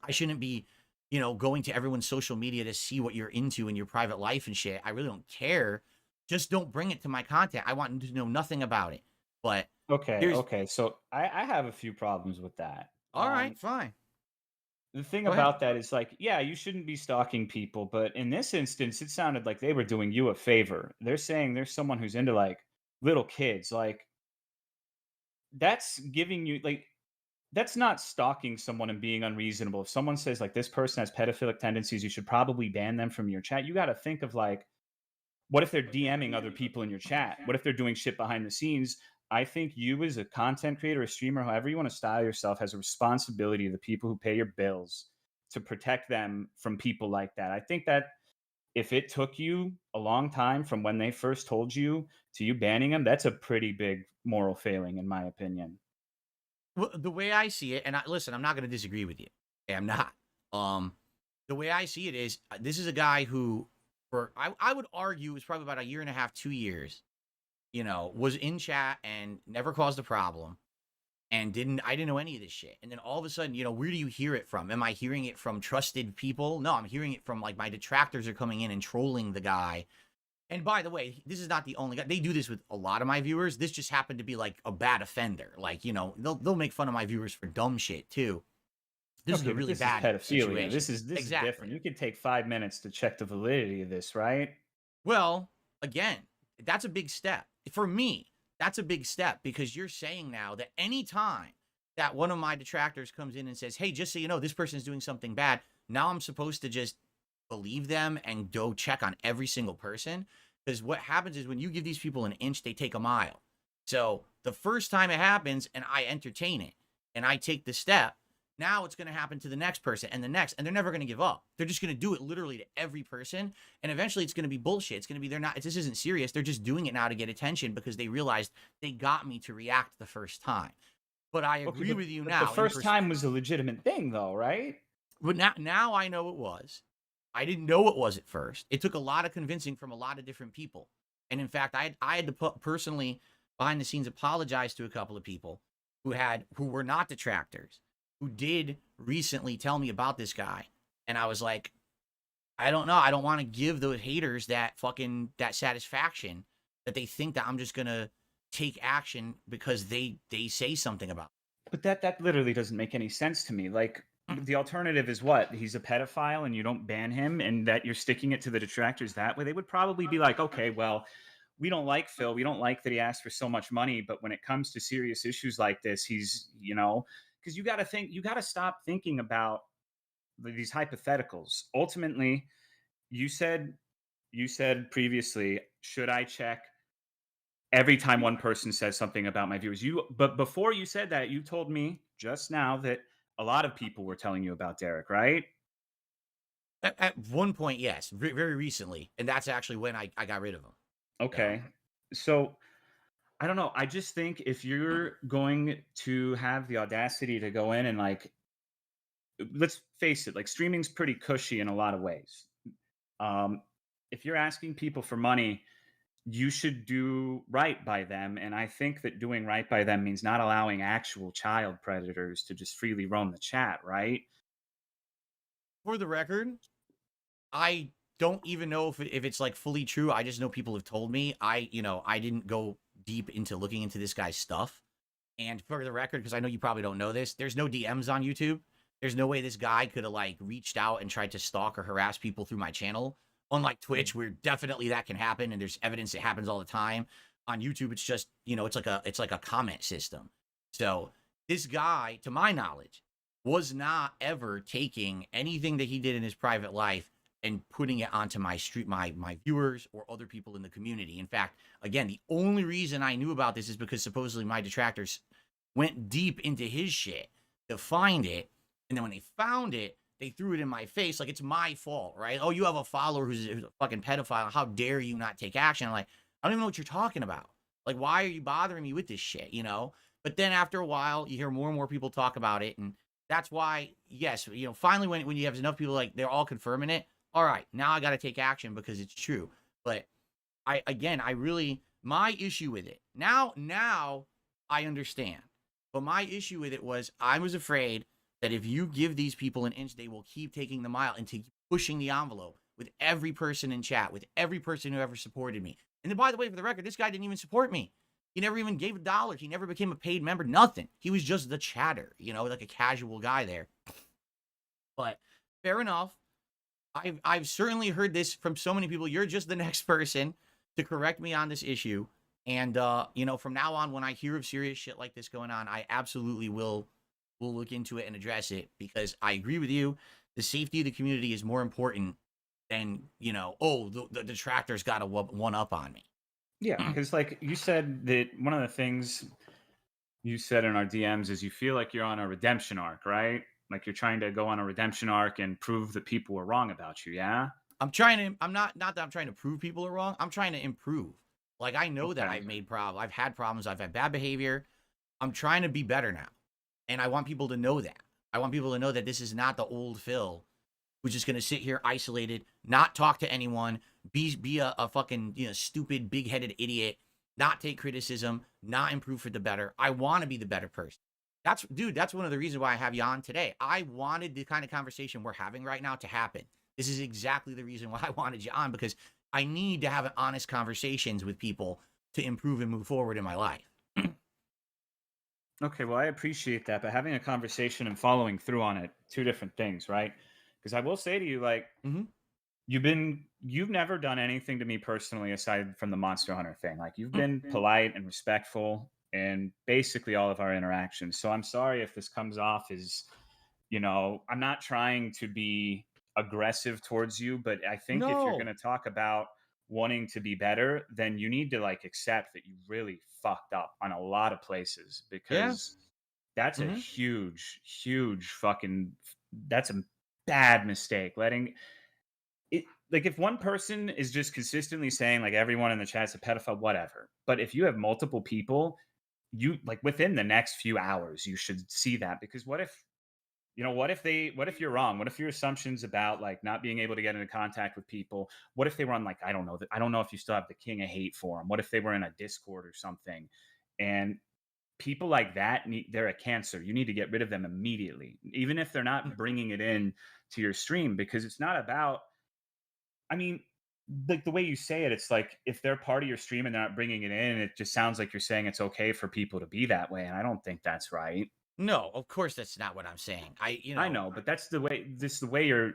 I shouldn't be, going to everyone's social media to see what you're into in your private life and shit. I really don't care. Just don't bring it to my content. I want to know nothing about it. But okay. So I have a few problems with that. All right, fine. The thing Go about ahead. that is, like, yeah, you shouldn't be stalking people, but in this instance, it sounded like they were doing you a favor. They're saying there's someone who's into like little kids. Like, that's giving you like that's not stalking someone and being unreasonable. If someone says like this person has pedophilic tendencies, you should probably ban them from your chat. You got to think of like, what if they're DMing other people in your chat? What if they're doing shit behind the scenes? I think you, as a content creator, a streamer, however you want to style yourself, has a responsibility to the people who pay your bills to protect them from people like that. I think that if it took you a long time from when they first told you to you banning them, that's a pretty big moral failing, in my opinion. Well, the way I see it, and listen, I'm not going to disagree with you. I'm not. The way I see it is, this is a guy who, I would argue, was probably about a year and a half, 2 years, was in chat and never caused a problem, and I didn't know any of this shit. And then all of a sudden, where do you hear it from? Am I hearing it from trusted people? No, I'm hearing it from like my detractors are coming in and trolling the guy. And by the way, this is not the only guy. They do this with a lot of my viewers. This just happened to be like a bad offender. Like, they'll make fun of my viewers for dumb shit too. This is a really bad situation. This is different. You can take 5 minutes to check the validity of this, right? Well, again, that's a big step. For me, that's a big step, because you're saying now that any time that one of my detractors comes in and says, hey, just so you know, this person is doing something bad, now I'm supposed to just believe them and go check on every single person. Because what happens is when you give these people an inch, they take a mile. So the first time it happens and I entertain it and I take the step, now it's going to happen to the next person and the next, and they're never going to give up. They're just going to do it literally to every person. And eventually it's going to be bullshit. It's going to be, this isn't serious. They're just doing it now to get attention because they realized they got me to react the first time. But I agree with you now. The first time was a legitimate thing though, right? But now I know it was. I didn't know it was at first. It took a lot of convincing from a lot of different people. And in fact, I had to personally behind the scenes apologize to a couple of people who were not detractors, who did recently tell me about this guy. And I was like, I don't know. I don't want to give those haters that satisfaction that they think that I'm just going to take action because they say something about it. But that literally doesn't make any sense to me. Like, the alternative is what? He's a pedophile and you don't ban him, and that you're sticking it to the detractors that way. They would probably be like, okay, well, we don't like Phil. We don't like that he asked for so much money. But when it comes to serious issues like this, he's, because you got to think, you got to stop thinking about these hypotheticals. Ultimately, you said, previously, should I check every time one person says something about my viewers? But before you said that, you told me just now that a lot of people were telling you about Derek, right? At one point, yes, very recently, and that's actually when I got rid of him. So, Okay. So I don't know. I just think if you're going to have the audacity to go in and like, let's face it, like streaming's pretty cushy in a lot of ways. Um, if you're asking people for money, you should do right by them. And I think that doing right by them means not allowing actual child predators to just freely roam the chat, right? for the record, I don't even know if it's like fully true. I just know people have told me. I didn't go deep into looking into this guy's stuff. And for the record, because I know you probably don't know this, there's no DMs on YouTube. There's no way this guy could have like reached out and tried to stalk or harass people through my channel. Unlike Twitch, where definitely that can happen, and there's evidence it happens all the time. On YouTube, it's just it's like a comment system. So this guy, to my knowledge, was not ever taking anything that he did in his private life and putting it onto my street, my viewers or other people in the community. In fact, again, the only reason I knew about this is because supposedly my detractors went deep into his shit to find it, and then when they found it, they threw it in my face like it's my fault, right? Oh, you have a follower who's a fucking pedophile. How dare you not take action? I'm like, I don't even know what you're talking about. Like, why are you bothering me with this shit, But then after a while, you hear more and more people talk about it, and that's why, yes, finally when you have enough people like they're all confirming it, all right, now I got to take action because it's true. But I really my issue with it now I understand. But my issue with it was I was afraid that if you give these people an inch, they will keep taking the mile and keep pushing the envelope with every person in chat, with every person who ever supported me. And then, by the way, for the record, this guy didn't even support me. He never even gave $1. He never became a paid member. Nothing. He was just the chatter, like a casual guy there. But fair enough. I've certainly heard this from so many people. You're just the next person to correct me on this issue. And from now on, when I hear of serious shit like this going on, I absolutely will look into it and address it, because I agree with you. The safety of the community is more important than, the detractor's got a one up on me. Yeah, because like you said, that one of the things you said in our DMs is you feel like you're on a redemption arc, right? Like you're trying to go on a redemption arc and prove that people were wrong about you. Yeah. I'm not that I'm trying to prove people are wrong. I'm trying to improve. Like, I know that Okay. I've had problems. I've had bad behavior. I'm trying to be better now. And I want people to know that. I want people to know that this is not the old Phil who's just going to sit here isolated, not talk to anyone, be a fucking, stupid, big-headed idiot, not take criticism, not improve for the better. I want to be the better person. That's one of the reasons why I have you on today. I wanted the kind of conversation we're having right now to happen. This is exactly the reason why I wanted you on, because I need to have honest conversations with people to improve and move forward in my life. Okay, well, I appreciate that, but having a conversation and following through on it, two different things, right? Because I will say to you, like, Mm-hmm. you've never done anything to me personally aside from the Monster Hunter thing. Like, you've been polite and respectful in basically all of our interactions. So I'm sorry if this comes off as, I'm not trying to be aggressive towards you, but I think if you're No. going to talk about wanting to be better, then you need to like accept that you really fucked up on a lot of places, Yeah. because that's a Mm-hmm. huge, huge fucking, that's a bad mistake. Letting it, like, if one person is just consistently saying like everyone in the chat's a pedophile, whatever. But if you have multiple people, you like within the next few hours, you should see that. Because what if you're wrong? What if your assumptions about like not being able to get into contact with people, what if they were on like, I don't know if you still have the King of Hate forum. What if they were in a Discord or something? And people like that they're a cancer. You need to get rid of them immediately, even if they're not bringing it in to your stream, because it's not about, I mean, like the way you say it, it's like if they're part of your stream and they're not bringing it in, it just sounds like you're saying it's okay for people to be that way. And I don't think that's right. No, of course that's not what I'm saying. I know, but that's the way you're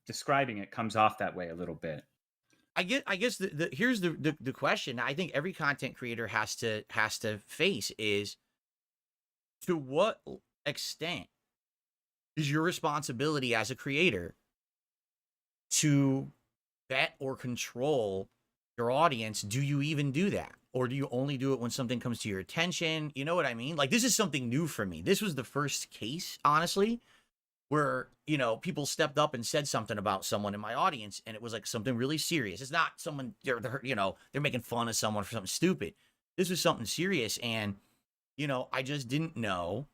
describing it comes off that way a little bit. I guess here's the question I think every content creator has to face is, to what extent is your responsibility as a creator to vet or control your audience? Do you even do that? Or do you only do it when something comes to your attention? You know what I mean? Like, this is something new for me. This was the first case, honestly, where, people stepped up and said something about someone in my audience, and it was like something really serious. It's not someone, they're making fun of someone for something stupid. This was something serious, and, I just didn't know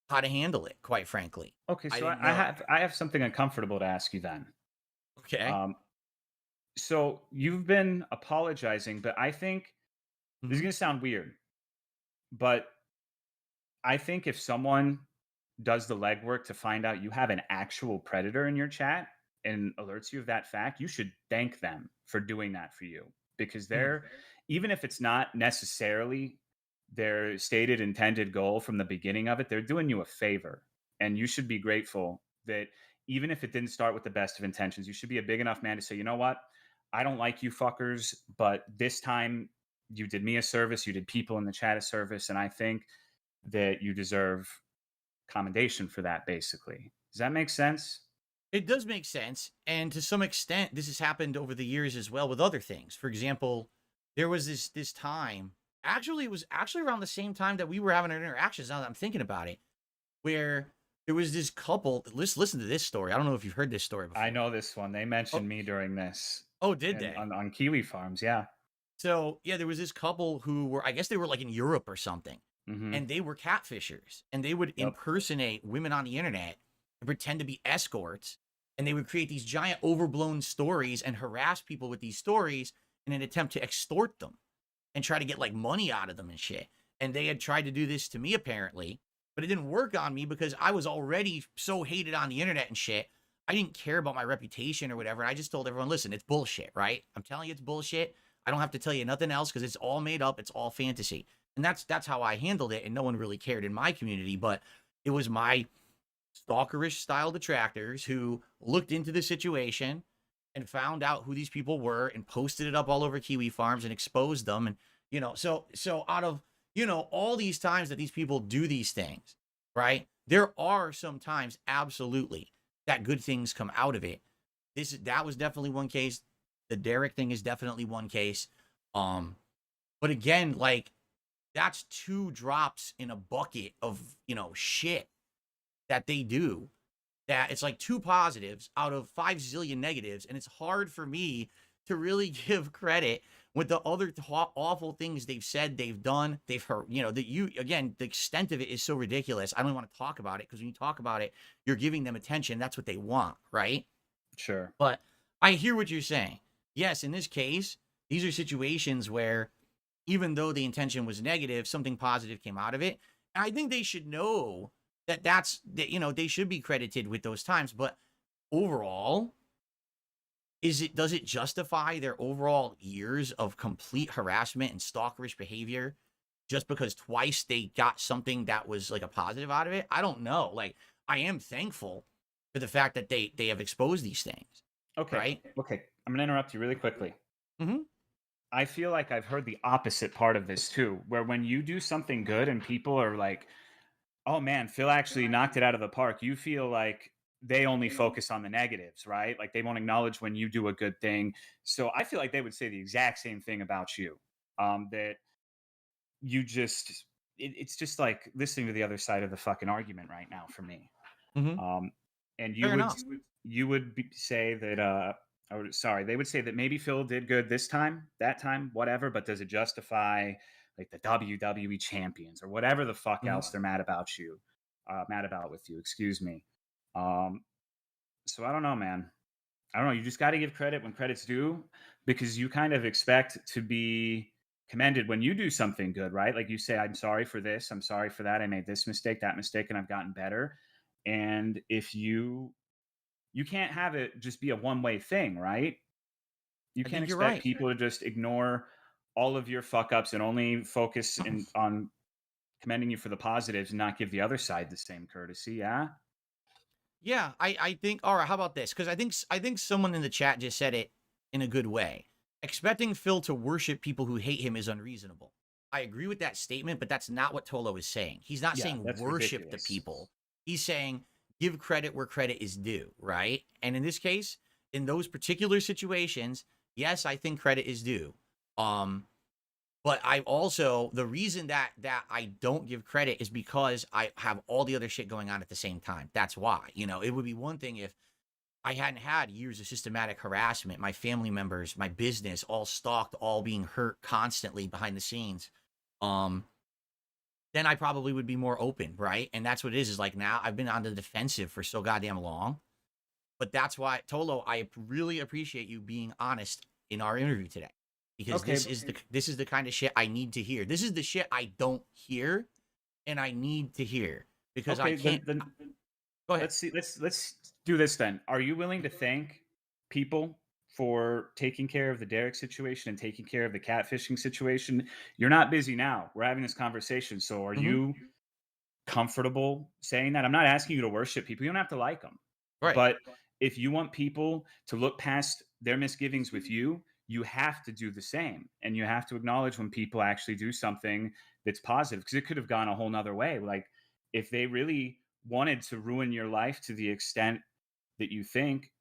how to handle it, quite frankly. Okay, I so didn't I know. have something uncomfortable to ask you then. Okay. Um, so you've been apologizing, but I think this is Hmm. gonna sound weird, but I think if someone does the legwork to find out you have an actual predator in your chat and alerts you of that fact, you should thank them for doing that for you, because Hmm. even if it's not necessarily their stated intended goal from the beginning of it, they're doing you a favor. And you should be grateful that even if it didn't start with the best of intentions, you should be a big enough man to say, you know what? I don't like you fuckers, but this time you did me a service, you did people in the chat a service, and I think that you deserve commendation for that, basically. Does that make sense? It does make sense, and to some extent, this has happened over the years as well with other things. For example, there was this time. Actually, it was actually around the same time that we were having our interactions. Now that I'm thinking about it, where there was this couple. Listen to this story. I don't know if you've heard this story I before. know this one. They Oh, mentioned me during this oh, did and they? on Kiwi Farms. Yeah. So yeah, there was this couple who were, I guess they were like in Europe or something, Hmm. and they were catfishers, and they would Yep. impersonate women on the internet and pretend to be escorts, and they would create these giant overblown stories and harass people with these stories in an attempt to extort them and try to get like money out of them and shit. And they had tried to do this to me apparently, but it didn't work on me because I was already so hated on the internet and shit. I didn't care about my reputation or whatever. And I just told everyone, listen, it's bullshit, right? I'm telling you it's bullshit. I don't have to tell you nothing else because it's all made up. It's all fantasy. And that's how I handled it. And no one really cared in my community, but it was my stalkerish style detractors who looked into the situation and found out who these people were and posted it up all over Kiwi Farms and exposed them. And, so out of, all these times that these people do these things, right? There are sometimes absolutely that good things come out of it. That was definitely one case. The Derek thing is definitely one case. Um, but again, like, that's two drops in a bucket of, shit that they do, that it's like two positives out of 5 zillion negatives. And it's hard for me to really give credit with the other awful things they've said, they've done, they've heard, that again, the extent of it is so ridiculous. I don't want to talk about it because when you talk about it, you're giving them attention. That's what they want, right? Sure. But I hear what you're saying. Yes, in this case, these are situations where even though the intention was negative, something positive came out of it. And I think they should know that they should be credited with those times. But overall, does it justify their overall years of complete harassment and stalkerish behavior just because twice they got something that was like a positive out of it? I don't know. Like, I am thankful for the fact that they have exposed these things, Okay. right? Okay. I'm going to interrupt you really quickly. Mm-hmm. I feel like I've heard the opposite part of this too, where when you do something good and people are like, oh man, Phil actually knocked it out of the park, you feel like they only focus on the negatives, right? Like they won't acknowledge when you do a good thing. So I feel like they would say the exact same thing about you. That you just, it's just like listening to the other side of the fucking argument right now for me. Mm-hmm. Um, and Fair enough. say that or sorry, they would say that maybe Phil did good this time, that time, whatever, but does it justify like the WWE champions or whatever the fuck Mm-hmm. else they're mad about you, mad about with you, excuse me. Um, so I don't know, man. I don't know. You just got to give credit when credit's due, because you kind of expect to be commended when you do something good, right? Like you say, I'm sorry for this, I'm sorry for that, I made this mistake, that mistake, and I've gotten better. And if you can't have it just be a one-way thing, right? You I can't think you're expect right. people to just ignore all of your fuck ups and only focus on commending you for the positives and not give the other side the same courtesy. Yeah. Yeah, I think. All right, how about this? Because I think someone in the chat just said it in a good way. Expecting Phil to worship people who hate him is unreasonable. I agree with that statement, but that's not what Tolo is saying. He's not saying that's worship ridiculous. the people. He's saying give credit where credit is due, right? And in this case, in those particular situations, yes, I think credit is due. But I also, the reason that I don't give credit is because I have all the other shit going on at the same time. That's why. You know, it would be one thing if I hadn't had years of systematic harassment, my family members, my business, all stalked, all being hurt constantly behind the scenes. Then I probably would be more open, right? And that's what it is like now I've been on the defensive for so goddamn long. But that's why, Tolo, I really appreciate you being honest in our interview today. Because this is the kind of shit I need to hear. This is the shit I don't hear and I need to hear. Because I can't. Go ahead. Let's do this then. Are you willing to thank people for taking care of the Derek situation and taking care of the catfishing situation? You're not busy now. We're having this conversation. So are you comfortable saying that? I'm not asking you to worship people. You don't have to like them. Right. But if you want people to look past their misgivings with you, you have to do the same. And you have to acknowledge when people actually do something that's positive, because it could have gone a whole nother way. Like if they really wanted to ruin your life to the extent that you think,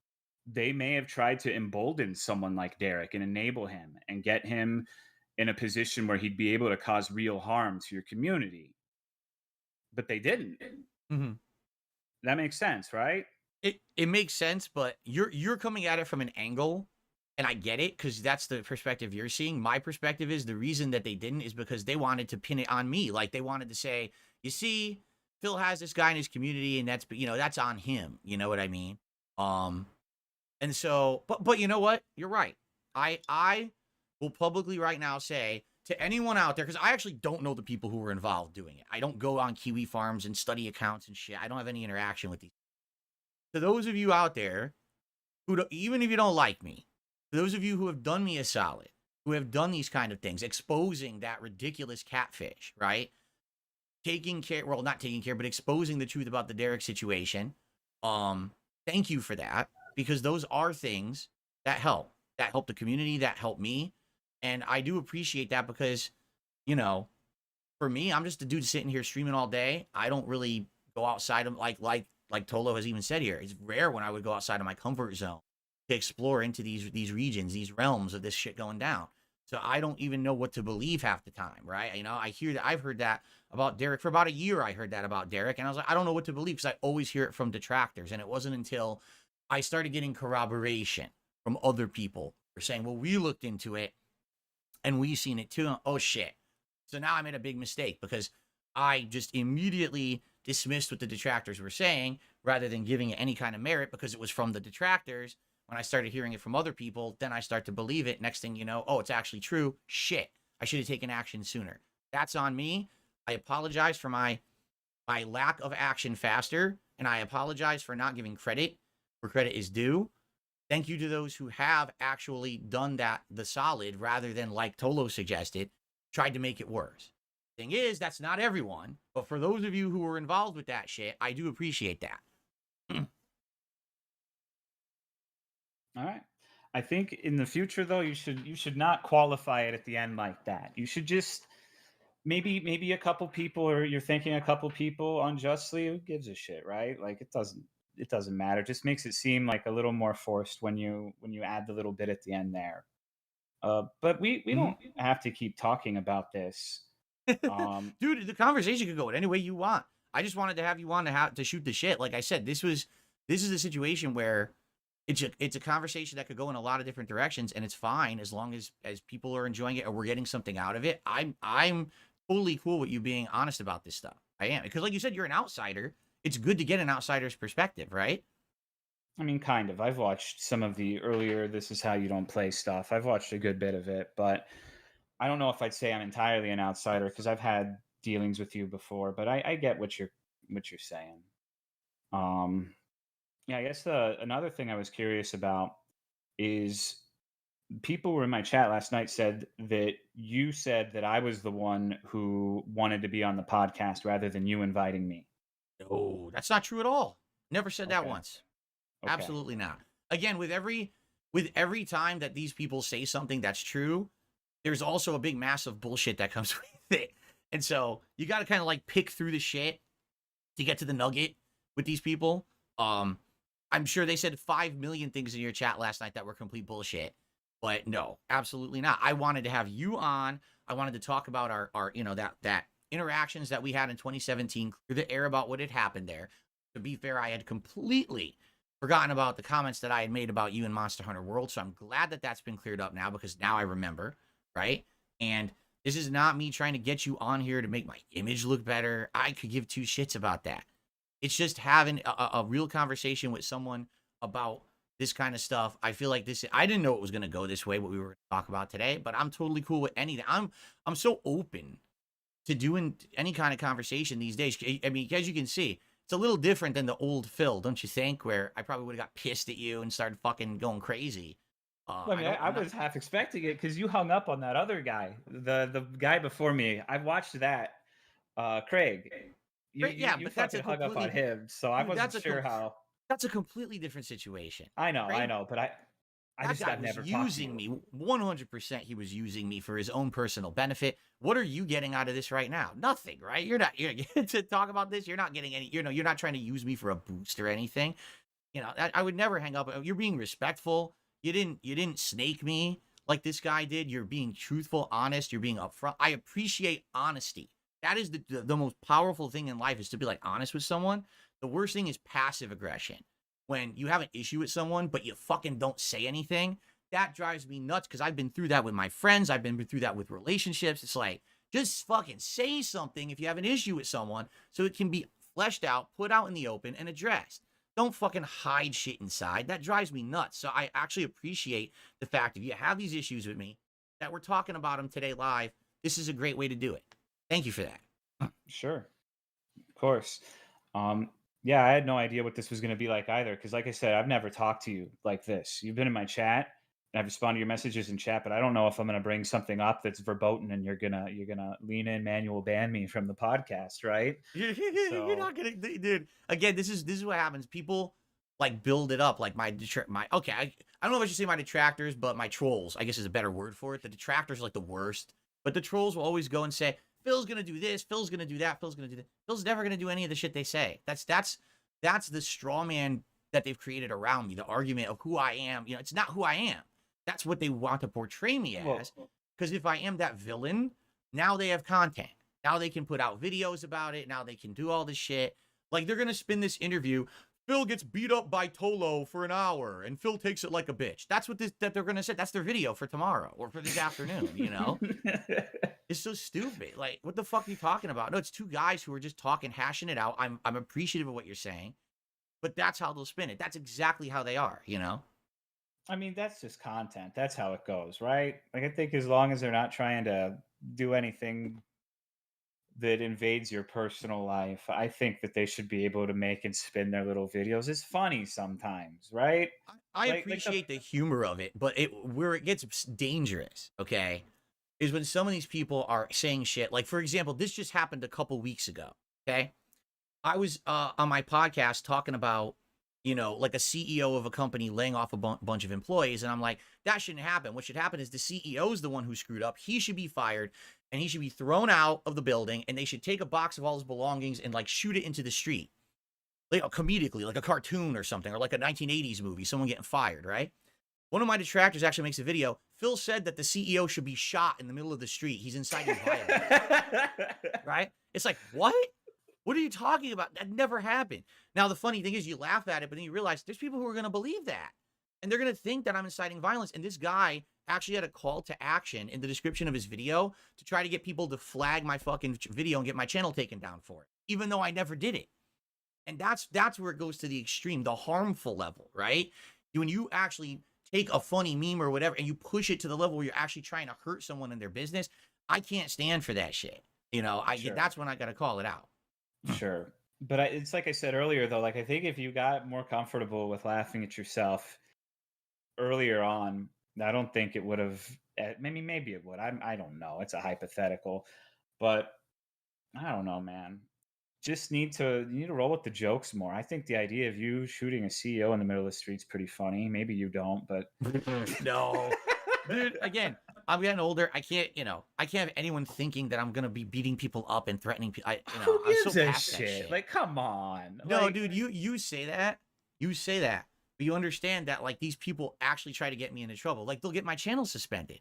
they may have tried to embolden someone like Derek and enable him and get him in a position where he'd be able to cause real harm to your community. But they didn't. That makes sense, right? It makes sense, but you're coming at it from an angle, and I get it, because that's the perspective you're seeing. My perspective is the reason that they didn't is because they wanted to pin it on me. Like they wanted to say, you see, Phil has this guy in his community, and that's, you know, that's on him. You know what I mean? And so, but you know what? You're right. I will publicly right now say to anyone out there, because I actually don't know the people who were involved doing it. I don't go on Kiwi farms and study accounts and shit. I don't have any interaction with these. To those of you out there who don't, even if you don't like me, to those of you who have done me a solid, who have done these kind of things, exposing that ridiculous catfish, right? Taking care, well, not taking care, but exposing the truth about the Derek situation. Thank you for that, because those are things that help the community, that help me. And I do appreciate that because, you know, for me, I'm just a dude sitting here streaming all day. I don't really go outside of like Tolo has even said here. It's rare when I would go outside of my comfort zone to explore into these regions, these realms of this shit going down. So I don't even know what to believe half the time, right? You know, I hear that, I've heard that about Derek for about a year. I heard that about Derek, and I was like, I don't know what to believe, because I always hear it from detractors. And it wasn't until I started getting corroboration from other people who are saying, well, we looked into it and we seen it too. Oh shit. So now I made a big mistake because I just immediately dismissed what the detractors were saying rather than giving it any kind of merit because it was from the detractors. When I started hearing it from other people, then I start to believe it. Next thing you know, oh, it's actually true. Shit. I should have taken action sooner. That's on me. I apologize for my lack of action faster, and I apologize for not giving credit where credit is due. Thank you to those who have actually done that the solid rather than, like Tolo suggested, tried to make it worse. Thing is, that's not everyone, but for those of you who were involved with that shit, I do appreciate that. All right. I think in the future, though, you should not qualify it at the end like that. You should just maybe a couple people, or you're thanking a couple people unjustly. Who gives a shit, right? Like it doesn't matter. It just makes it seem like a little more forced when you add the little bit at the end there. But we don't have to keep talking about this. Dude, the conversation could go any way you want. I just wanted to have you on to shoot the shit. Like I said, this is a situation where it's a conversation that could go in a lot of different directions, and it's fine as long as people are enjoying it or we're getting something out of it. I'm totally cool with you being honest about this stuff. I am, because like you said, you're an outsider. It's good to get an outsider's perspective, right? I mean, kind of. I've watched some of the earlier "This Is How You Don't Play" stuff. I've watched a good bit of it, but I don't know if I'd say I'm entirely an outsider because I've had dealings with you before. But I get what you're saying. Yeah, I guess another thing I was curious about is people who were in my chat last night said that you said that I was the one who wanted to be on the podcast rather than you inviting me. No, that's not true at all. Never said that once. Okay. Absolutely not. Again, with every with every time that these people say something that's true, there's also a big massive bullshit that comes with it. And so you got to kind of like pick through the shit to get to the nugget with these people. I'm sure they said 5 million things in your chat last night that were complete bullshit. But no, absolutely not. I wanted to have you on. I wanted to talk about our that interactions that we had in 2017, clear the air about what had happened there. To be fair, I had completely forgotten about the comments that I had made about you in Monster Hunter World. So I'm glad that that's been cleared up now, because now I remember, right? And this is not me trying to get you on here to make my image look better. I could give two shits about that. It's just having a real conversation with someone about this kind of stuff. I feel like I didn't know it was going to go this way, what we were going to talk about today, but I'm totally cool with anything. I'm so open to doing any kind of conversation these days. I mean, as you can see, it's a little different than the old Phil, don't you think? Where I probably would have got pissed at you and started fucking going crazy. I mean, I was half expecting it because you hung up on that other guy, the guy before me. I watched that, Craig. Yeah, You but that's a fucking hung up on completely, him, so I dude, wasn't sure how. that's a completely different situation, I right? know, but That guy I've was never talked to using you. me 100%. He was using me for his own personal benefit. What are you getting out of this right now? Nothing, right? You're to talk about this. You're not getting any. You're not trying to use me for a boost or anything. I would never hang up. You're being respectful. You didn't snake me like this guy did. You're being truthful, honest. You're being upfront. I appreciate honesty. That is the most powerful thing in life, is to be like honest with someone. The worst thing is passive aggression. When you have an issue with someone, but you fucking don't say anything, that drives me nuts, because I've been through that with my friends. I've been through that with relationships. It's like, just fucking say something if you have an issue with someone, so it can be fleshed out, put out in the open, and addressed. Don't fucking hide shit inside. That drives me nuts. So I actually appreciate the fact, if you have these issues with me, that we're talking about them today live. This is a great way to do it. Thank you for that. Sure, of course. Yeah, I had no idea what this was going to be like either. Because, like I said, I've never talked to you like this. You've been in my chat, and I've responded to your messages in chat, but I don't know if I'm going to bring something up that's verboten, and you're gonna lean in, manual ban me from the podcast, right? You're So not gonna, dude. Again, this is what happens. People like build it up, like my okay. I don't know if I should say my detractors, but my trolls, I guess, is a better word for it. The detractors are like the worst, but the trolls will always go and say, Phil's gonna do this, Phil's gonna do that, Phil's gonna do that. Phil's never gonna do any of the shit they say. That's the straw man that they've created around me. The argument of who I am. It's not who I am. That's what they want to portray me well, as. Because if I am that villain, now they have content. Now they can put out videos about it. Now they can do all this shit. Like, they're gonna spin this interview. Phil gets beat up by Tolo for an hour, and Phil takes it like a bitch. That's what that they're gonna say. That's their video for tomorrow or for this afternoon. It's so stupid. Like, what the fuck are you talking about? No, it's two guys who are just talking, hashing it out. I'm appreciative of what you're saying, but that's how they'll spin it. That's exactly how they are. I mean, that's just content. That's how it goes, right? Like, I think as long as they're not trying to do anything that invades your personal life, I think that they should be able to make and spin their little videos. It's funny sometimes, right? I Like the appreciate the humor of it, but where it gets dangerous, okay, is when some of these people are saying shit. Like, for example, this just happened a couple weeks ago. Okay, I was on my podcast talking about, like a CEO of a company laying off a bunch of employees. And I'm like, that shouldn't happen. What should happen is the CEO is the one who screwed up. He should be fired, and he should be thrown out of the building, and they should take a box of all his belongings and like shoot it into the street. Like, comedically, like a cartoon or something, or like a 1980s movie, someone getting fired, right? One of my detractors actually makes a video. Phil said that the CEO should be shot in the middle of the street. He's inciting violence, right? It's like, what? What are you talking about? That never happened. Now, the funny thing is, you laugh at it, but then you realize there's people who are going to believe that. And they're going to think that I'm inciting violence. And this guy actually had a call to action in the description of his video to try to get people to flag my fucking video and get my channel taken down for it, even though I never did it. And that's where it goes to the extreme, the harmful level, right? When you actually take a funny meme or whatever and you push it to the level where you're actually trying to hurt someone in their business, I can't stand for that shit. Sure. That's when I got to call it out. Sure. But it's like I said earlier, though, like I think if you got more comfortable with laughing at yourself earlier on, I don't think it would have. Maybe it would. I don't know. It's a hypothetical, but I don't know, man. just you need to roll with the jokes more. I think the idea of you shooting a CEO in the middle of the street's pretty funny. Maybe you don't, but No, dude. Again, I'm getting older. I can't, I can't have anyone thinking that I'm gonna be beating people up and threatening people. who I'm so gives a past that shit? shit. Like, come on. No, Like, dude, you say that, but you understand that like these people actually try to get me into trouble. Like they'll get my channel suspended,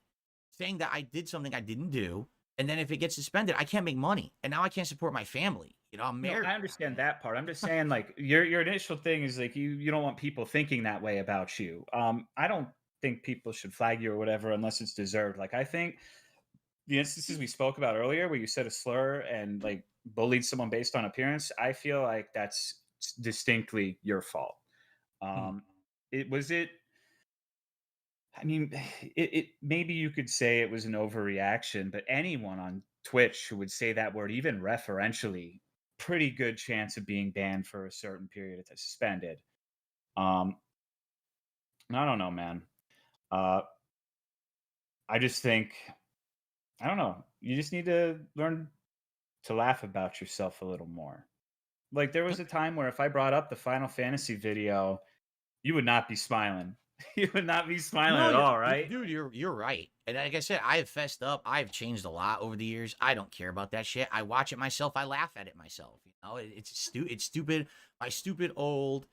saying that I did something I didn't do, and then if it gets suspended, I can't make money, and now I can't support my family. I'm no, married. I understand that part. I'm just saying, like, your initial thing is like you don't want people thinking that way about you. I don't think people should flag you or whatever unless it's deserved. Like, I think the instances we spoke about earlier, where you said a slur and like bullied someone based on appearance, I feel like that's distinctly your fault. Hmm. Um, it was it. I mean, it maybe you could say it was an overreaction, but anyone on Twitch who would say that word, even referentially, pretty good chance of being banned for a certain period of time, suspended. Um, I don't know, man. Uh, I just think I don't know. You just need to learn to laugh about yourself a little more. Like there was a time where if I brought up the Final Fantasy video, you would not be smiling. You would not be smiling No, at all, right? dude, you're right. And like I said, I have fessed up. I've changed a lot over the years. I don't care about that shit. I watch it myself. I laugh at it myself. It's stupid. My stupid old.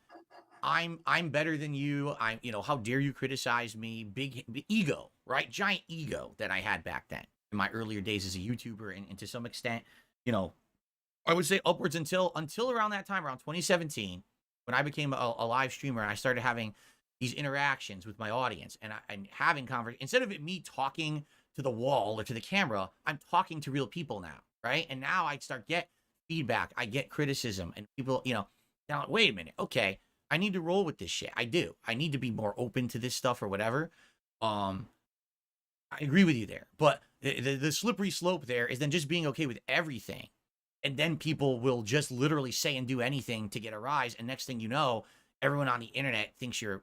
I'm better than you. How dare you criticize me? Big ego, right? Giant ego that I had back then in my earlier days as a YouTuber, and to some extent, you know, I would say upwards until around that time, around 2017, when I became a live streamer and I started having these interactions with my audience and having conversation instead of me talking to the wall or to the camera, I'm talking to real people now, right? And now I start get feedback, I get criticism, and people, now wait a minute, okay, I need to roll with this shit. I do. I need to be more open to this stuff or whatever. Um, I agree with you there, but the slippery slope there is then just being okay with everything, and then people will just literally say and do anything to get a rise, and next thing you know, everyone on the internet thinks you're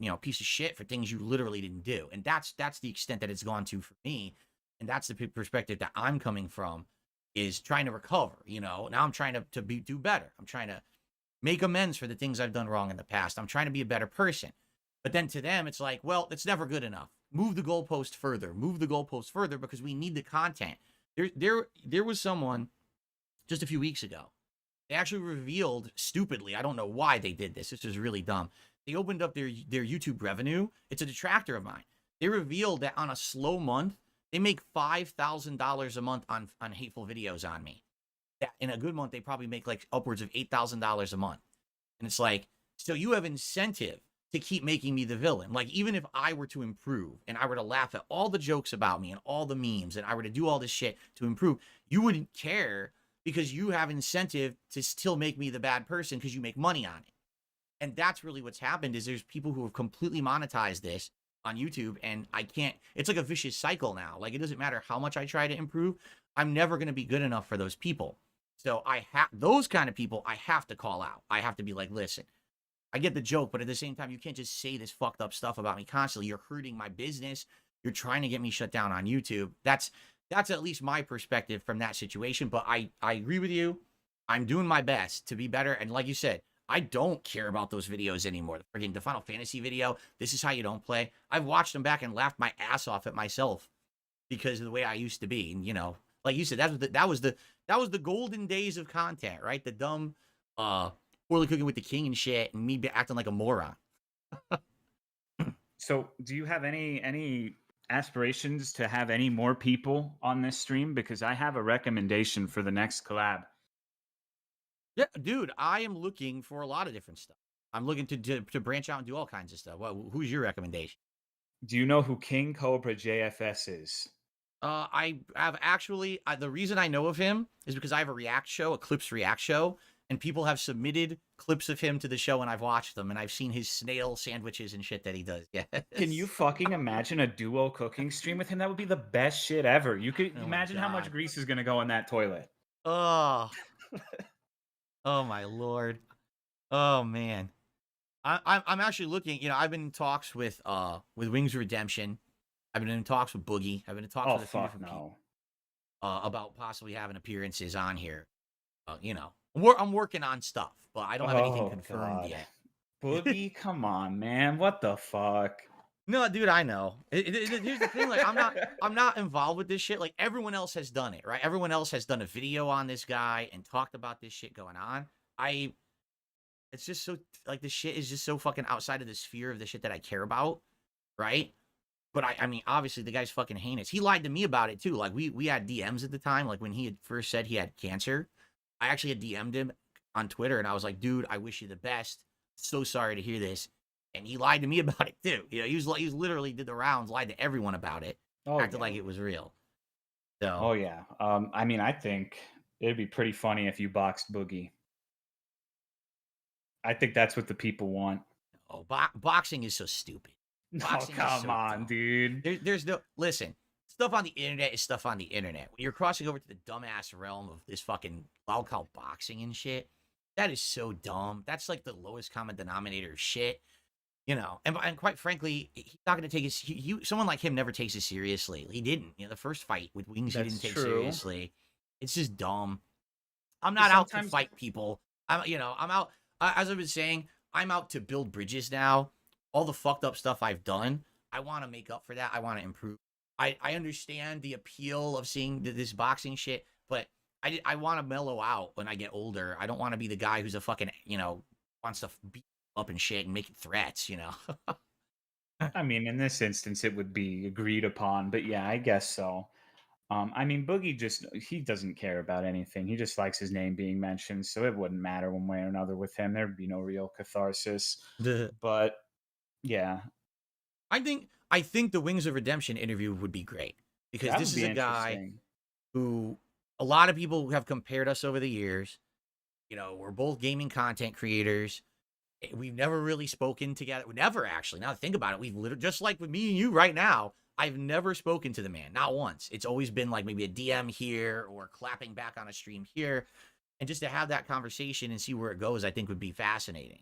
a piece of shit for things you literally didn't do, and that's the extent that it's gone to for me, and that's the perspective that I'm coming from, is trying to recover. Now I'm trying to do better. I'm trying to make amends for the things I've done wrong in the past. I'm trying to be a better person. But then to them, it's like, well, it's never good enough. Move the goalpost further. Move the goalpost further because we need the content. There was someone just a few weeks ago. They actually revealed stupidly. I don't know why they did this. This is really dumb. They opened up their YouTube revenue. It's a detractor of mine. They revealed that on a slow month, they make $5,000 a month on hateful videos on me. That in a good month, they probably make like upwards of $8,000 a month. And it's like, so you have incentive to keep making me the villain. Like, even if I were to improve and I were to laugh at all the jokes about me and all the memes and I were to do all this shit to improve, you wouldn't care because you have incentive to still make me the bad person because you make money on it. And that's really what's happened is there's people who have completely monetized this on YouTube, and I can't, it's like a vicious cycle now. Like, it doesn't matter how much I try to improve, I'm never going to be good enough for those people. So those kind of people I have to call out. I have to be like, listen, I get the joke, but at the same time, you can't just say this fucked up stuff about me constantly. You're hurting my business. You're trying to get me shut down on YouTube. That's at least my perspective from that situation. But I agree with you. I'm doing my best to be better. And like you said, I don't care about those videos anymore. The Final Fantasy video, this is how you don't play. I've watched them back and laughed my ass off at myself because of the way I used to be. And like you said, that was the golden days of content, right? The dumb, poorly cooking with the king and shit, and me acting like a moron. So, do you have any aspirations to have any more people on this stream? Because I have a recommendation for the next collab. Yeah, dude, I am looking for a lot of different stuff. I'm looking to branch out and do all kinds of stuff. Well, who's your recommendation? Do you know who King Cobra JFS is? I have actually, the reason I know of him is because I have a Clips React show, and people have submitted clips of him to the show, and I've watched them, and I've seen his snail sandwiches and shit that he does. Yeah. Can you fucking imagine a duo cooking stream with him? That would be the best shit ever. You could Oh my imagine how much God. grease is going to go in that toilet. Oh, oh my Lord. Oh man. I'm actually looking, I've been in talks with Wings of Redemption. I've been in talks with Boogie. I've been in talks Oh, with a few fuck different people no. about possibly having appearances on here. I'm working on stuff, but I don't have anything Oh confirmed God. yet. Boogie, come on, man. What the fuck? No, dude, I know. Here's the thing: like, I'm not involved with this shit. Like, everyone else has done it, right? Everyone else has done a video on this guy and talked about this shit going on. It's just so like this shit is just so fucking outside of the sphere of the shit that I care about, right? But I mean, obviously the guy's fucking heinous. He lied to me about it too. Like we had DMs at the time. Like when he had first said he had cancer, I actually had DM'd him on Twitter and I was like, dude, I wish you the best. So sorry to hear this. And he lied to me about it too. He was literally did the rounds, lied to everyone about it, Oh acted yeah. like it was real. So Oh yeah. I mean, I think it'd be pretty funny if you boxed Boogie. I think that's what the people want. boxing is so stupid. Oh, Boxing is come so on, dumb. dude. There's no listen. Stuff on the internet is stuff on the internet. When you're crossing over to the dumbass realm of this fucking I'll call boxing and shit, that is so dumb. That's like the lowest common denominator of shit. And quite frankly, he's not going to take his. Someone like him never takes it seriously. He didn't. The first fight with Wings, he That's didn't take true. seriously. It's just dumb. I'm not Because out to sometimes, fight people. I'm out. As I've been saying, I'm out to build bridges now. All the fucked up stuff I've done, I want to make up for that. I want to improve. I understand the appeal of seeing this boxing shit, but I want to mellow out when I get older. I don't want to be the guy who's a fucking wants to beat up and shit and making threats. I mean, in this instance, it would be agreed upon. But yeah, I guess so. I mean, Boogie he doesn't care about anything. He just likes his name being mentioned, so it wouldn't matter one way or another with him. There'd be no real catharsis. But yeah, I think the Wings of Redemption interview would be great because that this would is be a guy interesting. who a lot of people have compared us over the years. We're both gaming content creators. We've never really spoken together. Never actually. Now that I think about it, we've literally just like with me and you right now. I've never spoken to the man, not once. It's always been like maybe a DM here or clapping back on a stream here, and just to have that conversation and see where it goes, I think would be fascinating.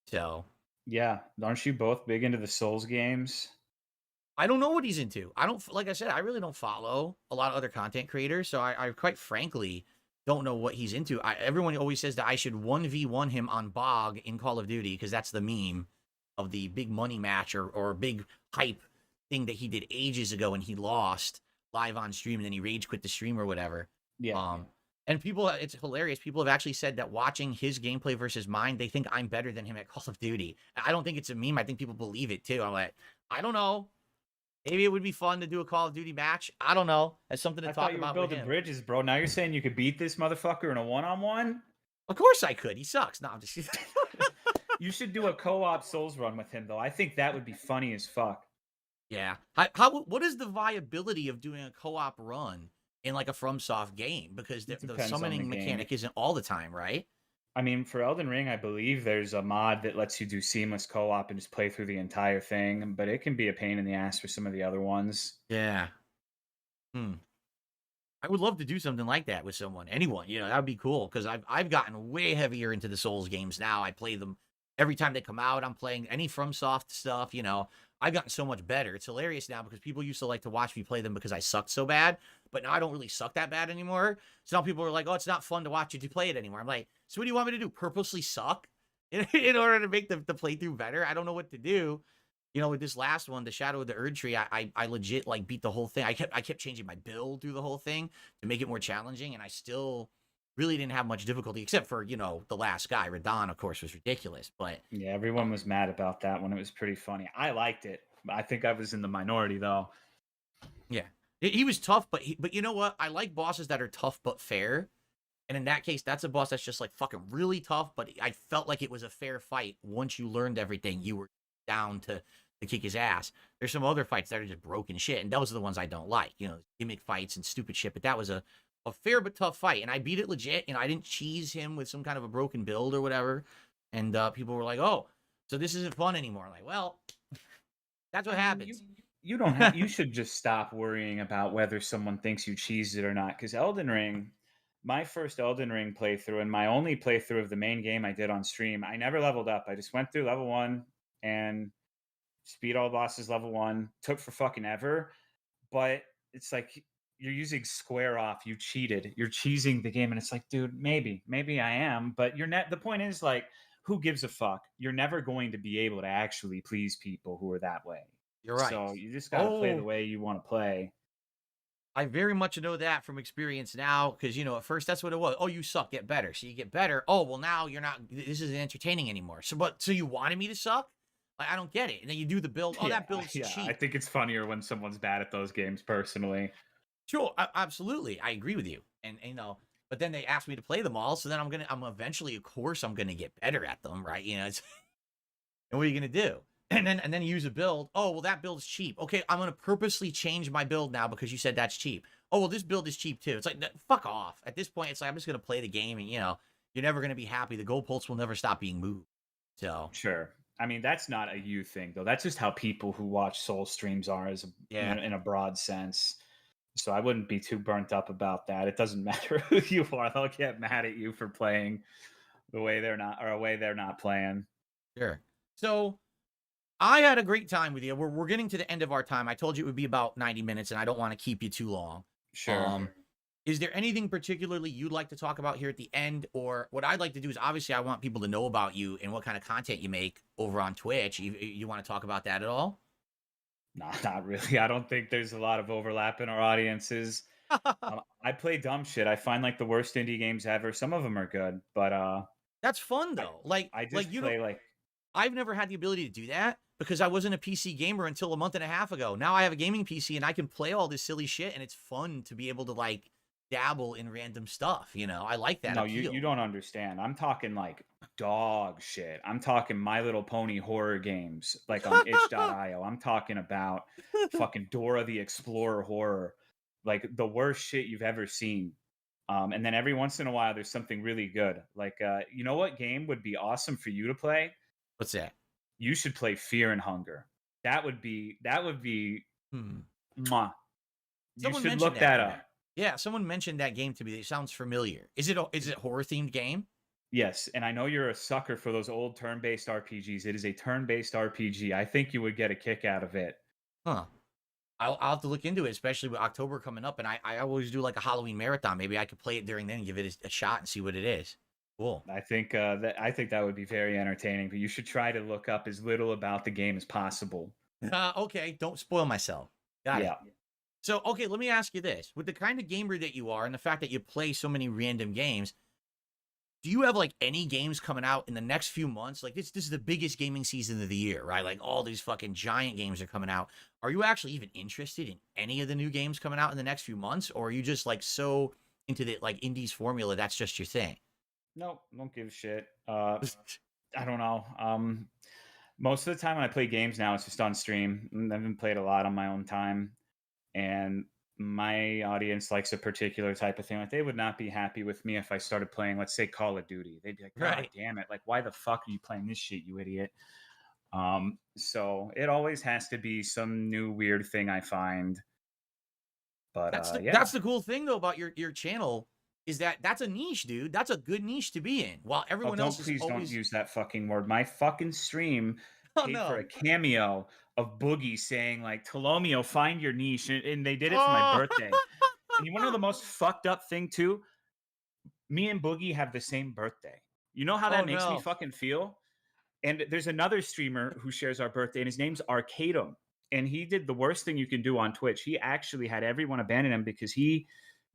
So Yeah, aren't you both big into the Souls games? I don't know what he's into. I don't like I said, I really don't follow a lot of other content creators, so I quite frankly don't know what he's into. Everyone always says that I should 1v1 him on Bog in Call of Duty because that's the meme of the big money match or big hype thing that he did ages ago and he lost live on stream and then he rage quit the stream or whatever. Yeah. And people, it's hilarious. People have actually said that watching his gameplay versus mine, they think I'm better than him at Call of Duty. I don't think it's a meme. I think people believe it too. I'm like, I don't know. Maybe it would be fun to do a Call of Duty match. I don't know. That's something to I talk thought you were about with building him. bridges, bro. Now you're saying you could beat this motherfucker in a one-on-one? Of course I could. He sucks. No, I'm just. You should do a co-op Souls run with him, though. I think that would be funny as fuck. Yeah. What is the viability of doing a co-op run in like a FromSoft game? Because It the depends on the summoning game. mechanic isn't all the time, right? I mean, for Elden Ring, I believe there's a mod that lets you do seamless co-op and just play through the entire thing, but it can be a pain in the ass for some of the other ones. Yeah. I would love to do something like that with someone, anyone. That would be cool because I've gotten way heavier into the Souls games now. I play them every time they come out. I'm playing any FromSoft stuff. I've gotten so much better. It's hilarious now because people used to like to watch me play them because I sucked so bad, but now I don't really suck that bad anymore. So now people are like, "Oh, it's not fun to watch you to play it anymore." I'm like, "So what do you want me to do? Purposely suck in order to make the playthrough better? I don't know what to do." With this last one, the Shadow of the Erd Tree, I legit like beat the whole thing. I kept changing my build through the whole thing to make it more challenging, and I still really didn't have much difficulty except for the last guy. Radon, of course, was ridiculous, but Yeah, everyone was mad about that one. It was pretty funny. I liked it. I think I was in the minority though. yeah, he was tough. But you know what? I like bosses that are tough but fair. And in that case, that's a boss that's just like fucking really tough. But I felt like it was a fair fight. Once you learned everything, you were down to kick his ass. There's some other fights that are just broken shit, and those are the ones I don't like. Gimmick fights and stupid shit. But that was a fair but tough fight, and I beat it legit. I didn't cheese him with some kind of a broken build or whatever. And people were like, "Oh, so this isn't fun anymore." I'm like, well, that's what I mean, happens. you don't have you should just stop worrying about whether someone thinks you cheesed it or not. Because Elden Ring, my first Elden Ring playthrough and my only playthrough of the main game I did on stream, I never leveled up. I just went through level 1 and speed all bosses level 1. Took for fucking ever. But it's like you're using square off. You cheated. You're cheesing the game, and it's like, dude, maybe I am, but you're not. The point is, like, who gives a fuck? You're never going to be able to actually please people who are that way. You're right. So you just got to play the Oh, way you want to play. I very much know that from experience now, because at first that's what it was. Oh, you suck, get better. So you get better. Oh, well, now you're not. This isn't entertaining anymore. So you wanted me to suck? Like, I don't get it. And then you do the build. Oh, that build's Yeah. I cheap. think it's funnier when someone's bad at those games. Personally, Sure, absolutely, I agree with you. And but then they asked me to play them all, so then I'm eventually, of course, I'm gonna get better at them, right? It's and what are you gonna do? And then you use a build. Oh, well, that build's cheap. Okay, I'm gonna purposely change my build now because you said that's cheap. Oh, well, this build is cheap too. It's like, fuck off. At this point, it's like I'm just gonna play the game, and you're never gonna be happy. The goalposts will never stop being moved. So sure. I mean, that's not a you thing though. That's just how people who watch Soul streams are, as yeah, in a broad sense. So I wouldn't be too burnt up about that. It doesn't matter who you are; they'll get mad at you for playing the way they're not, or a way they're not playing. sure. So I had a great time with you. We're getting to the end of our time. I told you it would be about 90 minutes, and I don't want to keep you too long. Sure. Is there anything particularly you'd like to talk about here at the end? Or what I'd like to do is, obviously, I want people to know about you and what kind of content you make over on Twitch. You want to talk about that at all? No, not really. I don't think there's a lot of overlap in our audiences. I play dumb shit. I find like the worst indie games ever. Some of them are good, but That's fun, I though. Like, I like just you know, play like I've never had the ability to do that because I wasn't a PC gamer until a month and a half ago. Now I have a gaming PC and I can play all this silly shit, and it's fun to be able to like dabble in random stuff. I like that no, appeal. you don't understand. I'm talking like dog shit. I'm talking My Little Pony horror games like on itch.io. I'm talking about fucking Dora the Explorer horror, like the worst shit you've ever seen. And then every once in a while there's something really good. Like you know what game would be awesome for you to play? What's that? You should play Fear and Hunger. That would be Hmm. mwah. You Someone should mentioned look that that to me. up. Yeah, someone mentioned that game to me. It sounds familiar. Is it horror themed game? Yes, and I know you're a sucker for those old turn-based RPGs. It is a turn-based RPG. I think you would get a kick out of it. Huh. I'll have to look into it, especially with October coming up. And I always do like a Halloween marathon. Maybe I could play it during then and give it a shot and see what it is. Cool. I think that would be very entertaining. But you should try to look up as little about the game as possible. Okay, don't spoil myself. Got it. Yeah. So, okay, let me ask you this. With the kind of gamer that you are and the fact that you play so many random games, do you have like any games coming out in the next few months? Like this is the biggest gaming season of the year, right? Like all these fucking giant games are coming out. Are you actually even interested in any of the new games coming out in the next few months? Or are you just like so into the like indies formula that's just your thing? Nope, don't give a shit. I don't know. Most of the time when I play games now, it's just on stream. I haven't played a lot on my own time, and my audience likes a particular type of thing. Like they would not be happy with me if I started playing, let's say, Call of Duty. They'd be like, "God Right. damn it! Like, why the fuck are you playing this shit, you idiot?" So it always has to be some new weird thing I find. But yeah. That's the cool thing though about your channel is that that's a niche, dude. That's a good niche to be in. While Oh, everyone don't else is please don't always use that fucking word. My fucking stream oh paid for a no. cameo of Boogie saying like, "Tolomeo, find your niche," and they did it for my Oh, birthday. And you want to know the most fucked up thing too? Me and Boogie have the same birthday. You know how oh that makes me no. fucking feel? And there's another streamer who shares our birthday, and his name's Arcadum. And he did the worst thing you can do on Twitch. He actually had everyone abandon him because he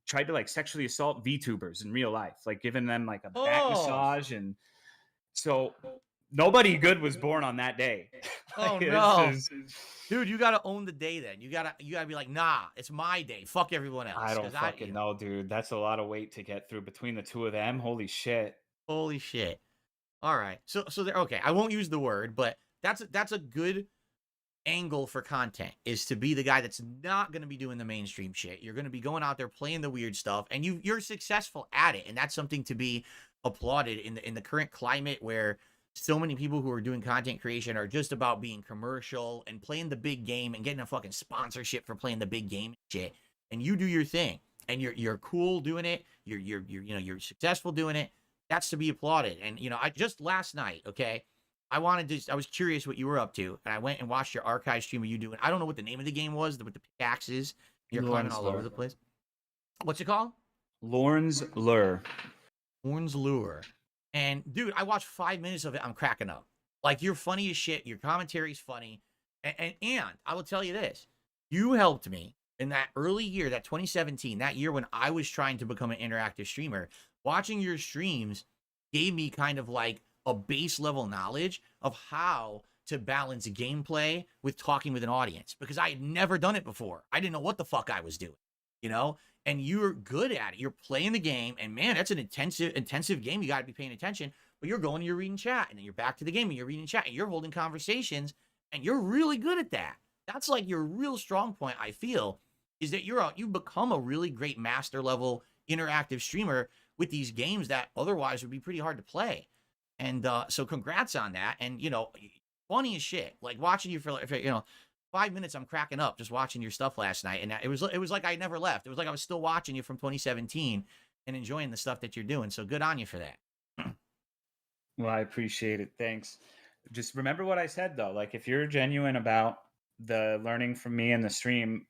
tried to like sexually assault VTubers in real life, like giving them like a back Oh. massage. And so nobody good was born on that day. Oh Like, it's no. just, Dude, you gotta own the day then. You gotta be like, nah, it's my day. Fuck everyone I else. don't fucking know, dude. That's a lot of weight to get through between the two of them. Holy shit. Holy shit. All right. So there, okay, I won't use the word, but that's a good angle for content is to be the guy that's not going to be doing the mainstream shit. You're going to be going out there playing the weird stuff and you're successful at it, and that's something to be applauded in the current climate where so many people who are doing content creation are just about being commercial and playing the big game and getting a fucking sponsorship for playing the big game and shit. And you do your thing and you're cool doing it. You're successful doing it. That's to be applauded. And I just last night, okay, I was curious what you were up to, and I went and watched your archive stream of you doing. I don't know what the name of the game was, with the pickaxes. You're climbing all over the place. What's it called? Lorne's Lure. Horn's Lure. And dude, I watched 5 minutes of it. I'm cracking up. Like, you're funny as shit. Your commentary's funny. And I will tell you this. You helped me in that early year, that 2017, that year when I was trying to become an interactive streamer. Watching your streams gave me kind of like a base level knowledge of how to balance gameplay with talking with an audience, because I had never done it before. I didn't know what the fuck I was doing, you know? And you're good at it. You're playing the game, and man, that's an intensive game. You got to be paying attention. But you're going and you're reading chat, and then you're back to the game and you're reading chat, and you're holding conversations, and you're really good at that. That's like your real strong point, I feel, is that you've become a really great master level interactive streamer with these games that otherwise would be pretty hard to play. And so congrats on that. And funny as shit. Like, watching you for 5 minutes, I'm cracking up just watching your stuff last night, and it was like I never left. It was like I was still watching you from 2017 and enjoying the stuff that you're doing. So good on you for that. Well, I appreciate it. Thanks. Just remember what I said though. Like, if you're genuine about the learning from me in the stream,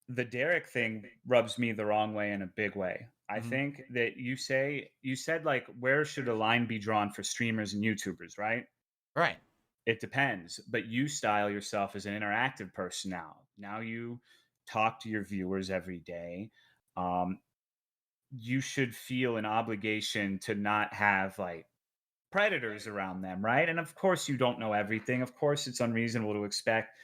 the Derek thing rubs me the wrong way in a big way. I Mhm. think that you said like, where should a line be drawn for streamers and YouTubers, right? Right. It depends, but you style yourself as an interactive person now. Now you talk to your viewers every day. Um, you should feel an obligation to not have like predators around them, right? And of course, you don't know everything. Of course, it's unreasonable to expect.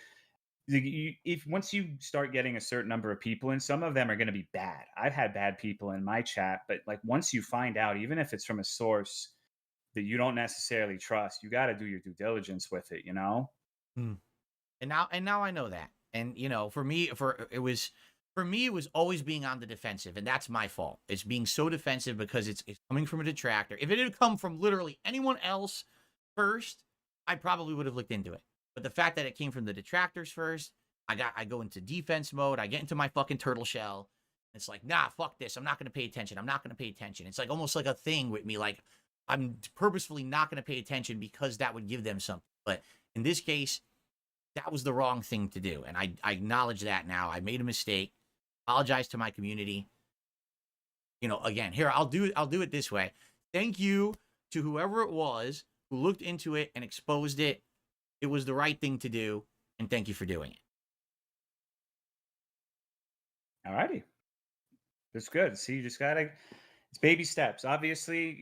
If once you start getting a certain number of people, and some of them are going to be bad. I've had bad people in my chat, but like, once you find out, even if it's from a source that you don't necessarily trust, you got to do your due diligence with it, you know? Mm. And now I know that. And for me, it was always being on the defensive, and that's my fault. It's being so defensive because it's coming from a detractor. If it had come from literally anyone else first, I probably would have looked into it. But the fact that it came from the detractors first, I go into defense mode. I get into my fucking turtle shell. It's like, nah, fuck this. I'm not gonna pay attention. I'm not gonna pay attention. It's like almost like a thing with me. Like, I'm purposefully not gonna pay attention because that would give them something. But in this case, that was the wrong thing to do. And I acknowledge that now. I made a mistake. Apologize to my community. Again, here, I'll do it this way. Thank you to whoever it was who looked into it and exposed it. It was the right thing to do, and thank you for doing it. All righty. That's good. See, you just gotta, it's baby steps. Obviously,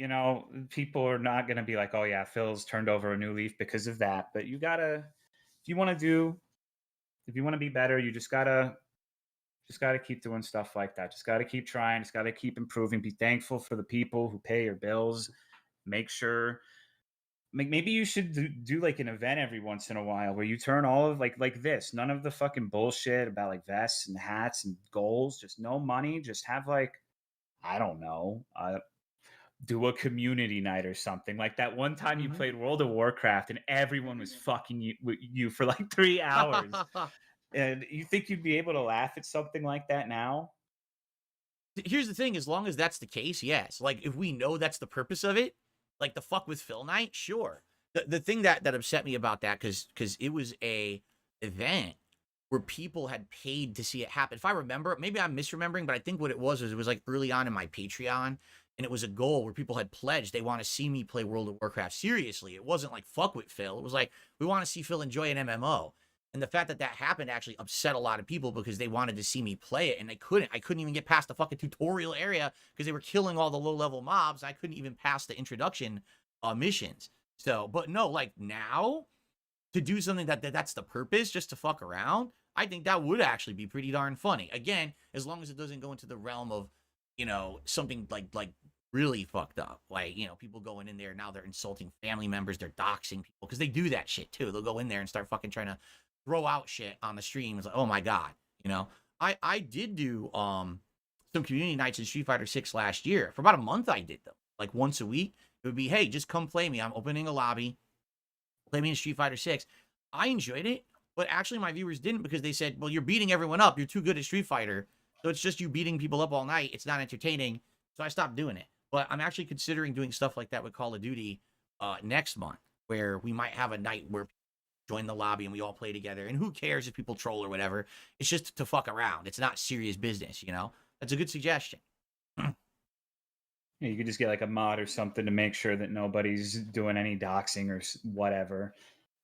people are not gonna be like, oh yeah, Phil's turned over a new leaf because of that. But you gotta, if you want to be better, you just gotta keep doing stuff like that. Just gotta keep trying. Just gotta keep improving. Be thankful for the people who pay your bills. Make sure, maybe you should do like an event every once in a while where you turn all of like this, none of the fucking bullshit about like vests and hats and goals, just no money. Just have like, I don't know, do a community night or something. Like that one time you Mhm. played World of Warcraft and everyone was fucking you for like 3 hours. And you think you'd be able to laugh at something like that now? Here's the thing, as long as that's the case, yes. Like, if we know that's the purpose of it, like the fuck with Phil night, sure. The thing that upset me about that, because it was a event where people had paid to see it happen. If I remember, maybe I'm misremembering, but I think what it was it was like early on in my Patreon, and it was a goal where people had pledged they want to see me play World of Warcraft seriously. It wasn't like fuck with Phil. It was like, we want to see Phil enjoy an MMO. And the fact that that happened actually upset a lot of people because they wanted to see me play it, and they couldn't. I couldn't even get past the fucking tutorial area because they were killing all the low level mobs. I couldn't even pass the introduction missions. So, but no, like now to do something that's the purpose, just to fuck around, I think that would actually be pretty darn funny. Again, as long as it doesn't go into the realm of, something like really fucked up. Like, people going in there, now they're insulting family members, they're doxing people, because they do that shit too. They'll go in there and start fucking trying to throw out shit on the stream. It's like, oh my god, I did do some community nights in Street Fighter 6 last year. For about a month I did them. Like once a week. It would be, hey, just come play me. I'm opening a lobby. Play me in Street Fighter 6. I enjoyed it, but actually my viewers didn't, because they said, well, you're beating everyone up. You're too good at Street Fighter. So it's just you beating people up all night. It's not entertaining. So I stopped doing it. But I'm actually considering doing stuff like that with Call of Duty next month, where we might have a night where join the lobby and we all play together. And who cares if people troll or whatever? It's just to fuck around. It's not serious business, That's a good suggestion. You could just get like a mod or something to make sure that nobody's doing any doxing or whatever,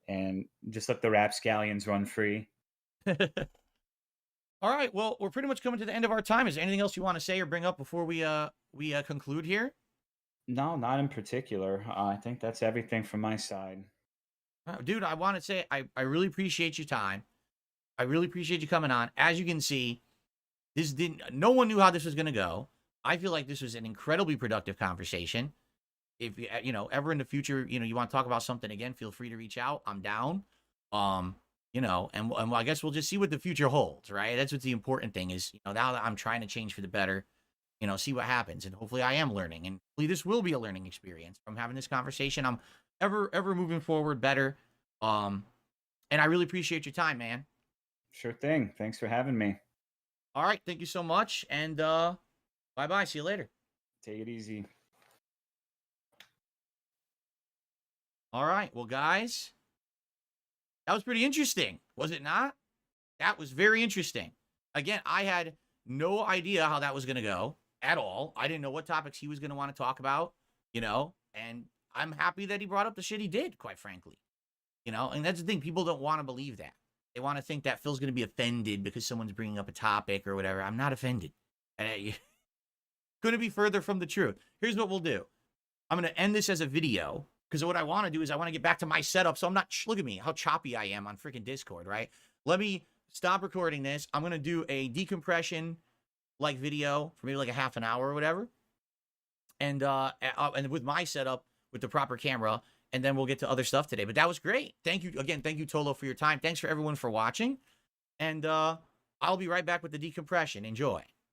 and just let the rapscallions run free. All right, well, we're pretty much coming to the end of our time. Is there anything else you want to say or bring up before we conclude here? No, not in particular. I think that's everything from my side. Dude, I want to say I really appreciate your time. I really appreciate you coming on. As you can see, no one knew how this was going to go. I feel like this was an incredibly productive conversation. If you know, ever in the future, you know, you want to talk about something again, feel free to reach out. I'm down. You know, and I guess we'll just see what the future holds, right? That's what the important thing is. You know, now that I'm trying to change for the better, you know, see what happens, and hopefully I am learning, and hopefully this will be a learning experience from having this conversation. I'm ever moving forward better. And I really appreciate your time, man. Sure thing. Thanks for having me. All right, thank you so much, and bye-bye. See you later. Take it easy. All right, well, guys, that was pretty interesting, was it not? That was very interesting. Again, I had no idea how that was going to go at all. I didn't know what topics he was going to want to talk about, you know, and I'm happy that he brought up the shit he did, quite frankly. You know, and that's the thing. People don't want to believe that. They want to think that Phil's going to be offended because someone's bringing up a topic or whatever. I'm not offended. And couldn't be further from the truth. Here's what we'll do. I'm going to end this as a video because what I want to do is I want to get back to my setup. So I'm not, look at me, how choppy I am on freaking Discord, right? Let me stop recording this. I'm going to do a decompression like video for maybe like a half an hour or whatever. And with my setup with the proper camera, and then we'll get to other stuff today. But that was great. Thank you again. Thank you, Tolo, for your time. Thanks for everyone for watching. And I'll be right back with the decompression. Enjoy.